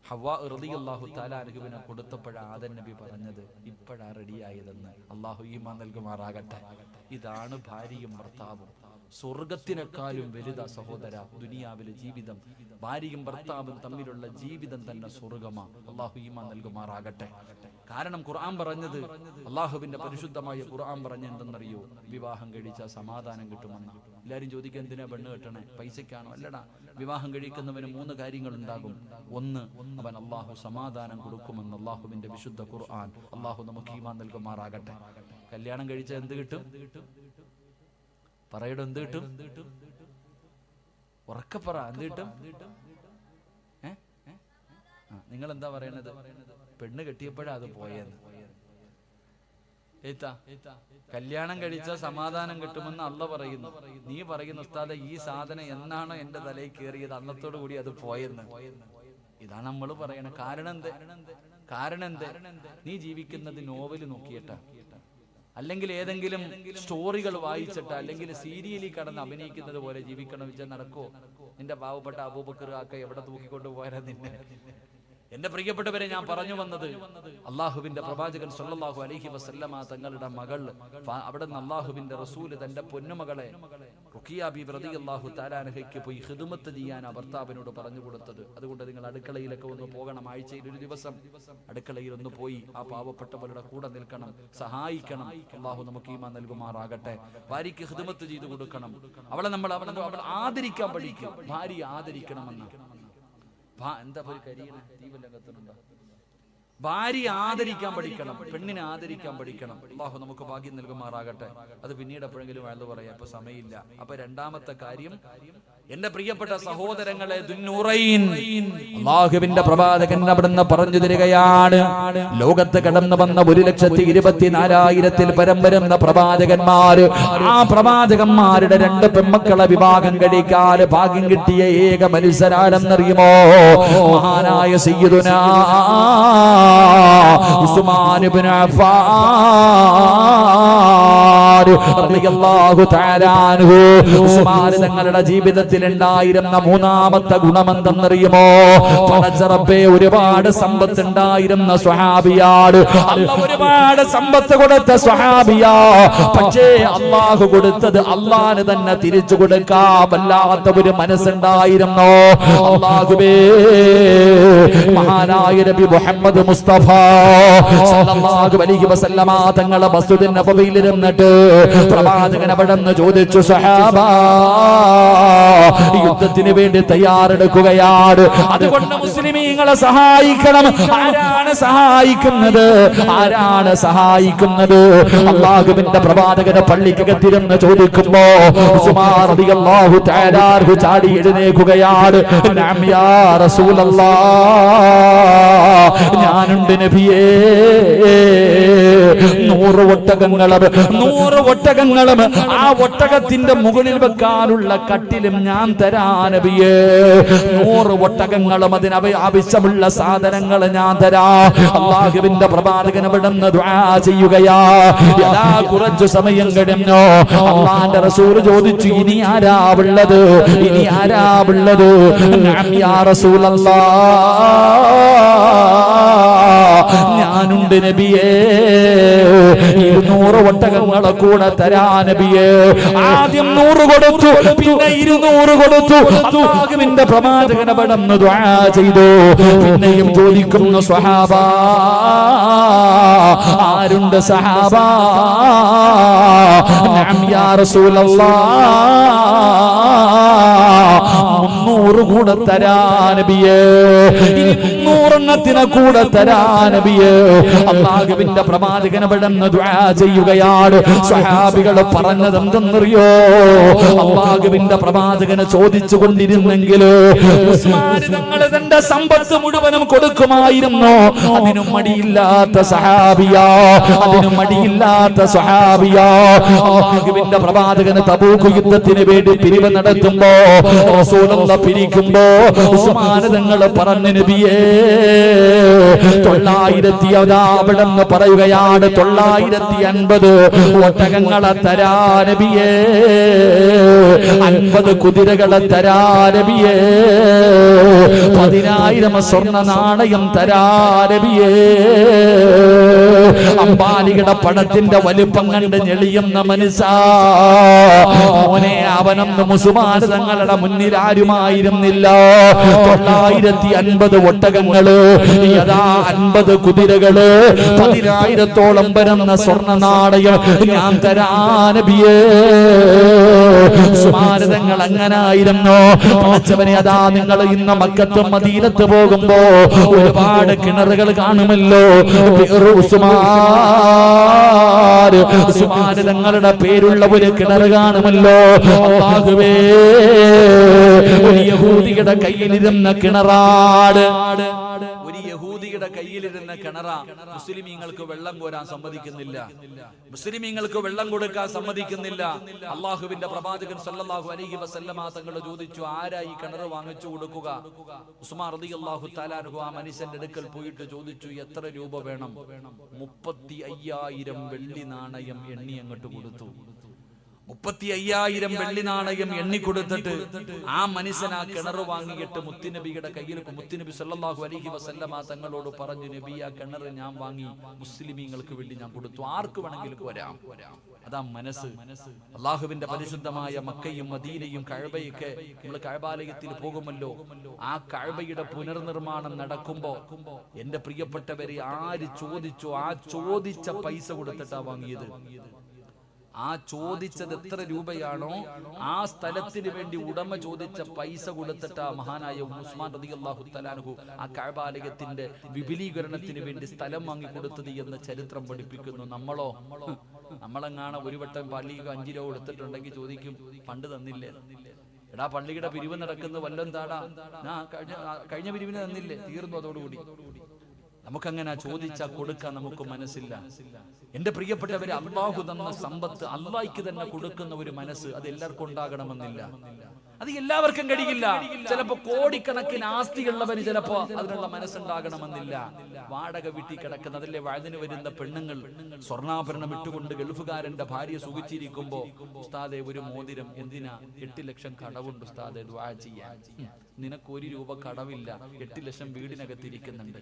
ഹവ്വാ റളിയല്ലാഹു തആല അൻഹുവിനെ കൊടുത്തപ്പോഴാ ആദം നബി പറഞ്ഞത്, ഇപ്പോഴാ റെഡിയായതെന്ന്. അള്ളാഹു ഈമാൻ നൽകുമാറാകട്ടെ. ഇതാണ് ഭാര്യയും ഭർത്താവും. സ്വർഗത്തിനേക്കാളും വലുതാ സഹോദര ദുനിയാവിലെ ജീവിതം. ഭാര്യയും ഭർത്താവും തമ്മിലുള്ള ജീവിതം തന്നെ സ്വർഗമാ. അള്ളാഹു ഈമാൻ നൽകുമാറാകട്ടെ. കാരണം ഖുർആൻ പറഞ്ഞത്, അള്ളാഹുവിന്റെ പരിശുദ്ധമായ ഖുർആൻ പറഞ്ഞ എന്തെന്നറിയോ? വിവാഹം കഴിച്ചാൽ സമാധാനം കിട്ടുമെന്ന്. എല്ലാരും ചോദിക്കുക, എന്തിനാ പെണ്ണ് കെട്ടണേ? പൈസക്കാണോ? അല്ലടാ. വിവാഹം കഴിക്കുന്നവന് 3 കാര്യങ്ങൾ ഉണ്ടാകും. ഒന്ന്, അവൻ അള്ളാഹു സമാധാനം കൊടുക്കുമെന്ന് അള്ളാഹുവിന്റെ വിശുദ്ധ ഖുർആൻ. അള്ളാഹു നമുക്ക് ഈമാൻ നൽകുമാറാകട്ടെ. കല്യാണം കഴിച്ചാൽ എന്ത് കിട്ടും? പറയടോ, എന്ത് കിട്ടും? ഉറക്കപ്പറ, എന്ത് കിട്ടും? നിങ്ങൾ എന്താ പറയണത്? പെണ്ണ് കെട്ടിയപ്പോഴാ അത് പോയെന്ന്. കല്യാണം കഴിച്ച സമാധാനം കിട്ടുമെന്ന് അള്ള പറയുന്നു. നീ പറയുന്ന ഉസ്താദെ, ഈ സാധനം എന്നാണോ എന്റെ തലയിൽ കയറിയത് അന്നത്തോടു കൂടി അത് പോയെന്ന്. ഇതാണ് നമ്മൾ പറയണ. കാരണം എന്ത്? നീ ജീവിക്കുന്നത് നോവല് നോക്കിയിട്ടാ, അല്ലെങ്കിൽ ഏതെങ്കിലും സ്റ്റോറികൾ വായിച്ചിട്ട്, അല്ലെങ്കിൽ സീരിയലിൽ കടന്ന് അഭിനയിക്കുന്നത് പോലെ ജീവിക്കണം വെച്ചാൽ നടക്കോ? നിന്റെ പാവപ്പെട്ട അബൂബക്കർ കാക്ക എവിടെ തൂക്കിക്കൊണ്ട് പോയാ നിന്നെ? എന്റെ പ്രിയപ്പെട്ടവരെ, ഞാൻ പറഞ്ഞു വന്നത്, അള്ളാഹുവിന്റെ പ്രവാചകൻ സല്ലല്ലാഹു അലൈഹി വസല്ലമ തങ്ങളുടെ മകൾ, അവിടെ നിന്ന് അള്ളാഹുവിന്റെ റസൂല് തന്റെ പൊന്നുമകളെ റുഖിയ ബീവി റളിയല്ലാഹു തആല അൻഹയ്ക്ക് പോയി ഖിദ്മത്ത് ചെയ്യാൻ ആ ഭർത്താവിനോട് പറഞ്ഞു കൊടുത്തത്. അതുകൊണ്ട് നിങ്ങൾ അടുക്കളയിലൊക്കെ ഒന്ന് പോകണം. ആഴ്ചയിൽ ഒരു ദിവസം അടുക്കളയിൽ ഒന്ന് പോയി ആ പാവപ്പെട്ടവരുടെ കൂടെ നിൽക്കണം, സഹായിക്കണം. അള്ളാഹു നമുക്ക് ഈമാൻ നൽകുമാറാകട്ടെ. ഭാര്യയ്ക്ക് ഖിദ്മത്ത് ചെയ്തു കൊടുക്കണം. അവളെ നമ്മൾ ആദരിക്കാൻ പഠിക്കും. ഭാര്യ ആദരിക്കണമെന്ന്. എന്താ ഒരു കരിയണ തീവല്ലകത്തുന്നുണ്ടോ? ഭാര്യ ആദരിക്കാൻ പഠിക്കണം, പെണ്ണിനെ ആദരിക്കാൻ പഠിക്കണം. അല്ലാഹു നമുക്ക് ഭാഗ്യം നൽകുമാറാകട്ടെ. അത് പിന്നീട് എപ്പോഴെങ്കിലും അയാൾ പറയാം, ഇപ്പൊ സമയമില്ല. അപ്പൊ രണ്ടാമത്തെ കാര്യം, എന്റെ പ്രിയപ്പെട്ട സഹോദരങ്ങളെ, ദുന്നൂറൈൻ, അല്ലാഹുവിന്റെ പ്രവാചകൻ അവിടുന്ന് പറഞ്ഞു തരികയാണ്, ലോകത്ത് കടന്നു വന്ന 1,24,000 പരം വരുന്ന പ്രവാചകന്മാര്, ആ പ്രവാചകന്മാരുടെ 2 പെൺമക്കളെ വിവാഹം കഴിക്കാൻ ഭാഗ്യം കിട്ടിയ ഏക മനുഷ്യരാണെന്നറിയുമോ? മഹാനായ സയ്യിദുനാ ഉസ്മാൻ ഇബ്നു അഫ്ഫാൻ റളിയല്ലാഹു തആല അൻഹു. ഉസ്മാൻ തങ്ങളുടെ ജീവിതത്തിൽ ഉണ്ടായിരുന്ന 3ാമത്തെ ഗുണമെന്തെന്നറിയുമോ? പടച്ചറബ്ബേ, ഒരുപാട് സമ്പത്ത് ഉണ്ടായിരുന്ന സ്വഹാബിയാണ്. അല്ലാഹു ഒരുപാട് സമ്പത്ത് കൊടുത്ത സ്വഹാബിയാ. പക്ഷേ അല്ലാഹു കൊടുത്തത് അല്ലാഹുവിന് തന്നെ തിരിച്ചു കൊടുക്കാൻ വല്ലാത്ത ഒരു മനസ്സുണ്ടായിരുന്നു. അല്ലാഹുവേ, മഹാനായ നബി മുഹമ്മദ് മുസ്തഫ സല്ലല്ലാഹു അലൈഹി വസല്ലമ തങ്ങളെ മസ്ജിദുൻ നബവിയിൽ ഇരുന്നിട്ട് പ്രവാചകൻ അവിടെന്ന് ചോദിച്ചു, സഹാബ യുദ്ധത്തിന് വേണ്ടി തയ്യാറെടുക്കുകയാണ്, അതുകൊണ്ട് മുസ്ലിമീങ്ങളെ സഹായിക്കണം. ആരാണ് സഹായിക്കുന്നത്? ആരാണ് സഹായിക്കുന്നത്? അല്ലാഹുവിന്റെ പ്രവാചകനെ പള്ളിക്കകത്തിരുന്ന് ചോദിക്കുമ്പോ ഉസ്മാൻ റളിയല്ലാഹു തആല അൻഹു ചാടി എഴുന്നേൽക്കുകയാണ്. നഅം യാ റസൂലല്ലാഹ്, ഞാനുണ്ട് നബിയേ. 100 ഒട്ടകങ്ങളും ആ ഒട്ടകത്തിന്റെ മുകളിൽ വെക്കാനുള്ള കട്ടിലും ഞാൻ തരാ നബിയേ. 100 ഒട്ടകങ്ങളും അതിന് ആവശ്യമുള്ള സാധനങ്ങൾ ഞാൻ തരാ. അല്ലാഹുവിന്റെ പ്രവാചകൻ അവിടുന്ന് ദുആ ചെയ്യുകയാ. കുറച്ചു സമയം കഴിഞ്ഞോ അല്ലാഹുവിന്റെ റസൂൽ ചോദിച്ചു, ഇനി ആരാ ഉള്ളത്? ഇനി ആരാ ഉള്ളത്? നഅം യാ റസൂലല്ലാഹ്, ഞാനുണ്ട് നബിയേ. 200 ഒട്ടകങ്ങളെ കൂടെ തരാ നബിയേ. ആദ്യം 100 കൊടുത്തു, പിന്നെ 200 കൊടുത്തു. അല്ലാഹുവിന്റെ പ്രവാചകൻ അവിടുന്ന് ദുആ ചെയ്തു. പിന്നെയും ചോദിക്കുന്നു, സ്വഹാബ ആരുണ്ട്? സഹാബ നഅം യാ റസൂലല്ലാഹ്, 300 കൂടെ തരാ നബിയേ. 300 എണ്ണത്തിനെ കൂടെ തരാ നബിയേ. അല്ലാഹുവിന്റെ പ്രവാചകൻ അവിടുന്ന് ദുആ ചെയ്യുകയാണ്. സ്വഹാബികൾ പറഞ്ഞത് എന്തെന്നറിയോ? അല്ലാഹുവിന്റെ പ്രവാചകനെ ചോദിച്ചു കൊണ്ടിരുന്നെങ്കിൽ ഉസ്മാൻ തങ്ങൾ തന്റെ സമ്പത്ത് മുഴുവനും കൊടുക്കുമായിരുന്നു. അതിനും മടിയില്ലാത്ത സഹാബിയാ, അതിനും മടിയില്ലാത്ത സഹാബിയാ. അല്ലാഹുവിന്റെ പ്രവാചകന് തബൂക്ക് യുദ്ധത്തിന് വേണ്ടി പിരിവ് നടത്തുമ്പോ റസൂലുള്ളാഹി പിരിക്കുമ്പോ ഉസ്മാൻ തങ്ങൾ പറഞ്ഞു, നബിയേ 900 അവിടെന്ന് പറയുകയാണ്, 950 ഒട്ടകങ്ങളെ തരാ നബിയേ, 50 കുതിരകളെ തരാ നബിയേ, 10,000 സ്വർണ്ണ നാണയം തരാ നബിയേ. അംബാനിയുടെ പണത്തിന്റെ വലിപ്പം കണ്ട് ഞെളിയുന്ന മനസ്സാ മോനെ. അവനൊന്നും ഉസ്മാൻ തങ്ങളുടെ മുന്നിൽ ആരുമായിരുന്നില്ല. 950 ഒട്ടകങ്ങള്, യഥാ 50 കുതിരകള്, 10,000-ഓളം വരുന്ന സ്വർണ്ണ നാണയം ഞാൻ തരാ നബിയേ. ഉസ്മാൻ തങ്ങൾ അങ്ങനായിരുന്നു. പടച്ചവനെ, അതാ നിങ്ങൾ ഇന്ന് മക്കത്തും മദീനത്ത് പോകുമ്പോ ഒരുപാട് കിണറുകൾ കാണുമല്ലോ. ഉസ്മാൻ തങ്ങളുടെ പേരുള്ള ഒരു കിണർ കാണുമല്ലോ. അല്ലാഹുവേ, ഒരു യഹൂദിയുടെ കയ്യിലിരുന്ന കിണറാട്, ഒരു യഹൂദിയുടെ കയ്യിലിരുന്ന കിണറ. മുസ്ലിമീങ്ങൾക്ക് വെള്ളം കോരാൻ സമ്മതിക്കുന്നില്ല, മുസ്ലിമീങ്ങൾക്ക് വെള്ളം കൊടുക്കാൻ സമ്മതിക്കുന്നില്ല. അള്ളാഹുവിന്റെ പ്രവാചകൻ സല്ലല്ലാഹു അലൈഹി വസല്ലമ തങ്ങൾ ചോദിച്ചു, ആരാ ഈ കിണർ വാങ്ങിച്ചു കൊടുക്കുക? ഉസ്മാൻ റളിയല്ലാഹു തആല അൻഹു ആ മനുഷ്യന്റെ അടുക്കൽ പോയിട്ട് ചോദിച്ചു, എത്ര രൂപ വേണം? 35,000 വെള്ളി നാണയം എണ്ണി അങ്ങോട്ട് കൊടുത്തു. 35,000 വെള്ളി നാണയം എണ്ണിക്കൊടുത്തിട്ട് ആ മനുഷ്യൻ ആ കിണർ വാങ്ങിയിട്ട് മുത്തുനബിയുടെ കയ്യിൽ, മുത്തുനബി സല്ലല്ലാഹു അലൈഹി വസല്ലമ തങ്ങളോട് പറഞ്ഞു, നബി ആ കിണർ ഞാൻ വാങ്ങി മുസ്ലിമീങ്ങൾക്ക് വേണ്ടി ഞാൻ കൊടുത്തു, ആർക്ക് വേണമെങ്കിലും വരാം. അതാ മനസ്സ്. അള്ളാഹുവിന്റെ പരിശുദ്ധമായ മക്കയും മദീനയും കഅബയൊക്കെ നമ്മൾ കഅബാലയത്തിൽ പോകുമല്ലോ. ആ കഅബയുടെ പുനർനിർമ്മാണം നടക്കുമ്പോ എന്റെ പ്രിയപ്പെട്ടവരെ, ആര് ചോദിച്ചോ ആ ചോദിച്ച പൈസ കൊടുത്തിട്ടാ വാങ്ങിയത്. ആ ചോദിച്ചത് എത്ര രൂപയാണോ ആ സ്ഥലത്തിന് വേണ്ടി ഉടമ ചോദിച്ച പൈസ കൊടുത്തിട്ട് മഹാനായ ഉസ്മാൻ റളിയല്ലാഹു തആല അൻഹു ആ കഅബാലയത്തിന്റെ വിപുലീകരണത്തിന് വേണ്ടി സ്ഥലം വാങ്ങി കൊടുത്തത് എന്ന് ചരിത്രം പഠിപ്പിക്കുന്നു. നമ്മളെങ്ങാണ് ഒരു വട്ടം പള്ളിക്ക് 5 രൂപ കൊടുത്തിട്ടുണ്ടെങ്കിൽ ചോദിക്കും, പണ്ട് തന്നില്ലേ? എടാ, പള്ളിയുടെ പിരിവ് നടക്കുന്ന വല്ലതും താടാ, കഴിഞ്ഞ പിരിവിന് തന്നില്ലേ? തീർന്നു, അതോടുകൂടി. നമുക്കങ്ങനെ ചോദിച്ചാൽ കൊടുക്കാൻ നമുക്ക് മനസ്സില്ല. എന്റെ പ്രിയപ്പെട്ടവരെ, അള്ളാഹു തന്ന സമ്പത്ത് അള്ളാഹിക്ക് തന്നെ കൊടുക്കുന്ന ഒരു മനസ്സ് അത് എല്ലാവർക്കും ഉണ്ടാകണമെന്നില്ല. അത് എല്ലാവർക്കും കഴിയില്ല. ചിലപ്പോ കോടിക്കണക്കിന് ആസ്തിയുള്ളവന് ചിലപ്പോ അതിനുള്ള മനസ്സുണ്ടാകണമെന്നില്ല. വാടക വീട്ടിൽ കിടക്കുന്ന, അതിലെ വഴുതിന് വരുന്ന പെണ്ണുങ്ങൾ സ്വർണ്ണാഭരണം ഇട്ടുകൊണ്ട് ഗൾഫുകാരന്റെ ഭാര്യ സുഖിച്ചിരിക്കുമ്പോ, ഉസ്താദെ ഒരു മോതിരം എന്തിനാ? 8 ലക്ഷം കടവുണ്ട് ഉസ്താദെ, ദുആ ചെയ്യാൻ. നിനക്ക് 1 രൂപ കടവില്ല, 8 ലക്ഷം വീടിനകത്തിരിക്കുന്നുണ്ട്.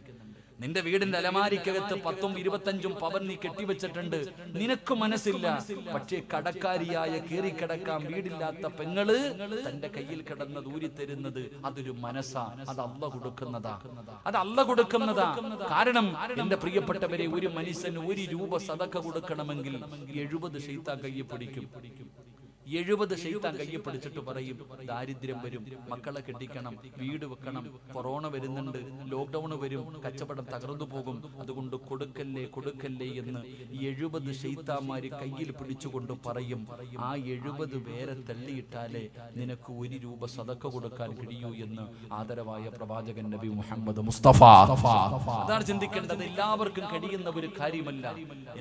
നിന്റെ വീടിന്റെ അലമാരിക്കകത്ത് 10ഉം 25ഉം പവൻ നീ കെട്ടിവെച്ചിട്ടുണ്ട്. നിനക്ക് മനസ്സില്ല. പക്ഷേ കടക്കാരിയായ കേറിക്കിടക്കാൻ വീടില്ലാത്ത പെങ്ങള് തന്റെ കയ്യിൽ കിടന്നത് ഊരിത്തരുന്നത് അതൊരു മനസ്സാ. അത് അള്ളാഹു കൊടുക്കുന്നതാ, അത് അള്ളാഹു കൊടുക്കുന്നതാ. കാരണം എന്റെ പ്രിയപ്പെട്ടവരെ, ഒരു മനുഷ്യന് 1 രൂപ സദക്ക കൊടുക്കണമെങ്കിൽ 70 ശൈത്താൻ കയ്യിൽ പിടിക്കും. 70 ശൈത്താൻ കയ്യെ പിടിച്ചിട്ട് പറയും, ദാരിദ്ര്യം വരും, മക്കളെ കെട്ടിക്കണം, വീട് വെക്കണം, കൊറോണ വരുന്നുണ്ട്, ലോക്ക്ഡൌൺ വരും, കച്ചവടം തകർന്നു പോകും, അതുകൊണ്ട് കൊടുക്കല്ലേ കൊടുക്കല്ലേ എന്ന് 70 ശൈത്താന്മാര് കയ്യിൽ പിടിച്ചുകൊണ്ട് പറയും. ആ 70 പേരെ തള്ളിയിട്ടാലേ നിനക്ക് 1 രൂപ സദക്ക കൊടുക്കാൻ കഴിയൂ എന്ന് ആദരവായ പ്രവാചകൻ നബി മുഹമ്മദ് മുസ്തഫ. അതാണ് ചിന്തിക്കേണ്ടത്. എല്ലാവർക്കും കഴിയുന്ന ഒരു കാര്യമല്ല.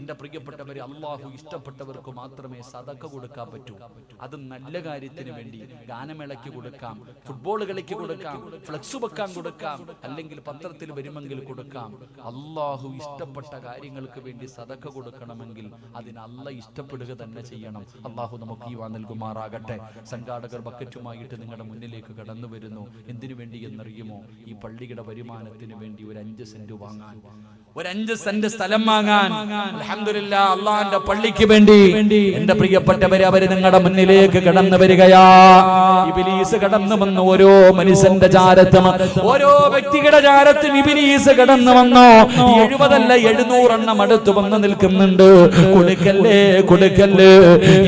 എന്റെ പ്രിയപ്പെട്ടവരെ, അള്ളാഹു ഇഷ്ടപ്പെട്ടവർക്ക് മാത്രമേ സദക്ക കൊടുക്കാൻ പറ്റൂ. അത് നല്ല കാര്യത്തിന് വേണ്ടി ഗാനമേളയ്ക്ക് കൊടുക്കാം, ഫുട്ബോൾ കളിക്ക് കൊടുക്കാം, ഫ്ലക്സ് വെക്കാൻ കൊടുക്കാം, അല്ലെങ്കിൽ പത്രത്തിൽ വരുമെങ്കിൽ കൊടുക്കാം. അള്ളാഹു ഇഷ്ടപ്പെട്ട കാര്യങ്ങൾക്ക് വേണ്ടി സദക്ക കൊടുക്കണമെങ്കിൽ അതിന് അള്ളാഹ് ഇഷ്ടപ്പെടുക തന്നെ ചെയ്യണം. അള്ളാഹു നമുക്ക് ഈവ നൽകുമാറാകട്ടെ. സംഘാടകർ ബക്കറ്റുമായിട്ട് നിങ്ങളുടെ മുന്നിലേക്ക് കടന്നു വരുന്നു. എന്തിനു വേണ്ടി എന്നറിയുമോ? ഈ പള്ളിയുടെ വരുമാനത്തിന് വേണ്ടി ഒരു 5 സെന്റ് വാങ്ങാൻ, ഒരു 5 സെന്റ് സ്ഥലം വാങ്ങാൻ. അൽഹംദുലില്ലാഹ്, അള്ളാഹുവിന്റെ പള്ളിക്ക് വേണ്ടി എന്റെ പ്രിയപ്പെട്ടവരെ, അവര് നിങ്ങളുടെ മുന്നിലേക്ക് കടന്നു വരികയാ. ഇബ്ലീസ് കടന്നു വന്നു. ഓരോ മനുഷ്യന്റെ ചാരത്തും, ഓരോ വ്യക്തിയുടെ ചാരത്തും ഇബ്ലീസ് കടന്നു വന്നു. 70 അല്ല 700 എണ്ണം അടുത്ത് വന്ന് നിൽക്കുന്നുണ്ട്. കൊടുക്കല്ലേ കൊടുക്കല്ലേ.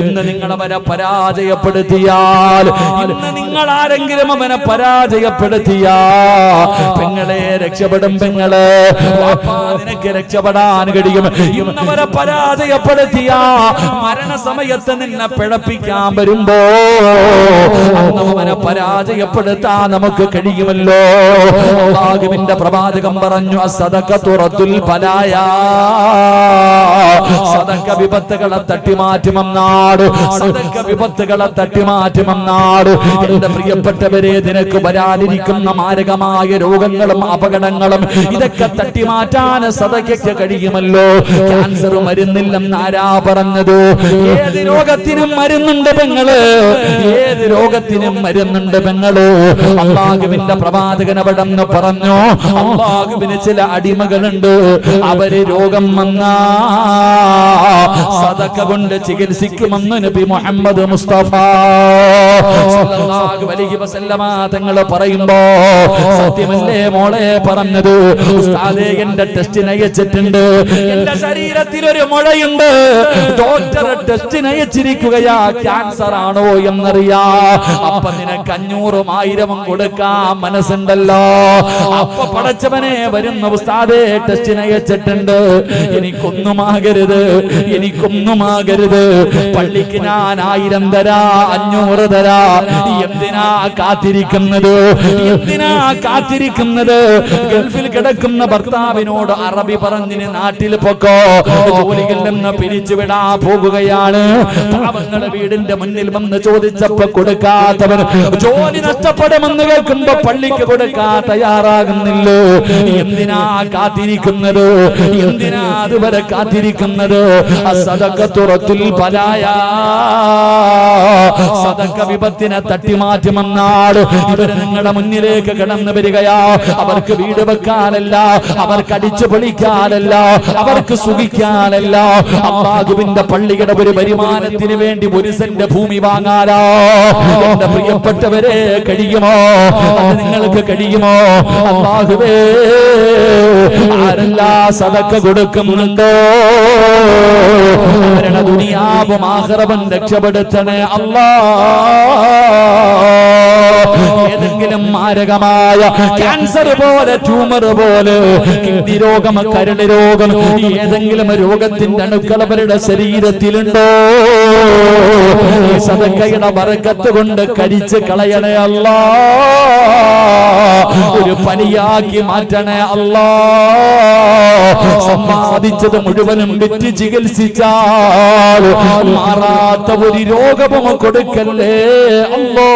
ഇന്ന് നിങ്ങൾ അവനെ പരാജയപ്പെടുത്തിയാൽ, ഇന്ന് നിങ്ങൾ ആരെങ്കിലും അവനെ പരാജയപ്പെടുത്തിയാ, പെങ്ങളെ രക്ഷപ്പെടും. പെങ്ങളെ നിനക്ക് രക്ഷപ്പെടാൻ കഴിയും. ഇന്നവരെ പരാജയപ്പെടുത്തിയ മരണസമയത്ത് നിന്നെ പിഴപ്പിക്കാൻ വരുമ്പോ അവനെ പരാജയപ്പെടുത്താൻ നമുക്ക് കഴിയുമല്ലോ. അല്ലാഹുവിന്റെ പ്രവാചകൻ പറഞ്ഞു, സദഖത്തു റദ്ദുൽ ബലായാ, സദഖ വിപത്തുകളെ തട്ടിമാറ്റുമെന്നാണ്, സദഖ വിപത്തുകളെ തട്ടിമാറ്റുമെന്നാണ്. എന്റെ പ്രിയപ്പെട്ടവരെ, നിനക്ക് വരാനിരിക്കുന്ന മാരകമായ രോഗങ്ങളും അപകടങ്ങളും ഇതൊക്കെ തട്ടിമാറ്റാൻ സദഖയ്ക്ക് കഴിയുമല്ലോ. ക്യാൻസർ മരുന്നില്ലെന്ന് ആരാ പറഞ്ഞത്? ഏത് രോഗത്തിനും മരുന്നുണ്ട് പെങ്ങള്, ഏത് രോഗത്തിനും മരുന്നുണ്ട് പെങ്ങള്. അല്ലാഹുവിന്റെ പ്രവാചകൻ അവിടെന്ന് പറഞ്ഞു, അല്ലാഹുവിന് ചില അടിമകളുണ്ട്, അവര് രോഗം വന്നാ സദഖ കൊണ്ട് ചികിത്സിക്കുമെന്ന് നബി മുഹമ്മദ് മുസ്തഫ സല്ലല്ലാഹു അലൈഹി വസല്ലമ തങ്ങൾ പറയുമ്പോ, സത്യമല്ലേ മോളെ പറഞ്ഞത്? ഉസ്താദേ, എന്റെ ടെസ്റ്റിന് അയച്ചിട്ടുണ്ട്, എന്റെ ശരീരത്തിൽ ഒരു മുഴയുണ്ട്, ഡോക്ടർ ടെസ്റ്റിന് അയച്ചിരിക്കുകയാ, ക്യാൻസർ ആണോ എന്നറിയാ. അപ്പൊ നിനക്ക് 500 1000 കൊടുക്കാൻ മനസ്സുണ്ടല്ലോ. അപ്പൊ പടച്ചവനെ വരുന്ന ഉസ്താദേ, ടെസ്റ്റിന് അയച്ചിട്ടുണ്ട്, എനിക്കൊന്നുമാകരുത്, എനിക്കൊന്നുമാകരുത്, പള്ളിക്ക് ഞാൻ 1000 തരാ, 500 തരാ. എന്തിനാ കാത്തിരിക്കുന്നത്? എന്തിനാ കാത്തിരിക്കുന്നത്? ഗൾഫിൽ കിടക്കുന്ന ഭർത്താവിനോട് അറബി പറഞ്ഞിന് നാട്ടിൽ പൊക്കോ, ജോലിയിൽ നിന്ന് പിരിച്ചുവിടാ പോകുകയാണ്. പാവങ്ങളെ വീടിന്റെ മുന്നിൽ വന്ന് ചോദിച്ചപ്പോ കൊടുക്കാത്തവർ, ജോലി നഷ്ടപ്പെടുമെന്ന് കേൾക്കുമ്പോ പള്ളിക്ക് കൊടുക്കാൻ തയ്യാറാകുന്നില്ലോ. എന്തിനാ കാത്തിരിക്കുന്നത്? എന്തിനാ അതുവരെ കാത്തിരിക്കുന്നത്? സദഖത്തു റദ്ദുൽ ബലായാ, സദഖ വിപത്തിനെ തട്ടിമാറ്റുമെന്നാണ്. ഇവര് നിങ്ങളുടെ മുന്നിലേക്ക് കടന്നു വരികയാ. അവർക്ക് വീട് വെക്കാനല്ല, അവർക്ക് അടിച്ചു പൊളിക്കാനല്ല, അവർക്ക് സുഖിക്കാനല്ല, അല്ലാഹുവിന്റെ പള്ളിയുടെ ഒരു വരുമാനത്തിന് വേണ്ടി 1 സെന്റ് ഭൂമി വാങ്ങാനോ. എന്റെ പ്രിയപ്പെട്ടവരെ, കഴിയുമോ? അത് നിങ്ങൾക്ക് കഴിയുമോ? അല്ലാഹുവേ, ആരെല്ലാം സദഖ കൊടുക്കുന്നുണ്ടോ അവരുടെ ദുനിയാവും ആഖിറവും രക്ഷപ്പെടുത്തണേ അല്ലാ. ഏതെങ്കിലും മാരകമായ ക്യാൻസർ പോലെ, ട്യൂമർ പോലെ, കിഡ്നി രോഗം, കരൾ രോഗം, ഏതെങ്കിലും രോഗത്തിന്റെ അണുക്കൾ അവരുടെ ശരീരത്തിലുണ്ടോ? ഈ സദഖയുടെ ബറക്കത്ത് കൊണ്ട് കരിച്ച് കളയണേ അല്ലാ. ഒരു പനിയാക്കി മാറ്റണേ അല്ലാ. സമ്പാദിച്ചത് മുഴുവനും വിറ്റ് ചികിത്സിച്ചാൽ മാറാത്ത ഒരു രോഗവും കൊടുക്കല്ലേ അല്ലാ.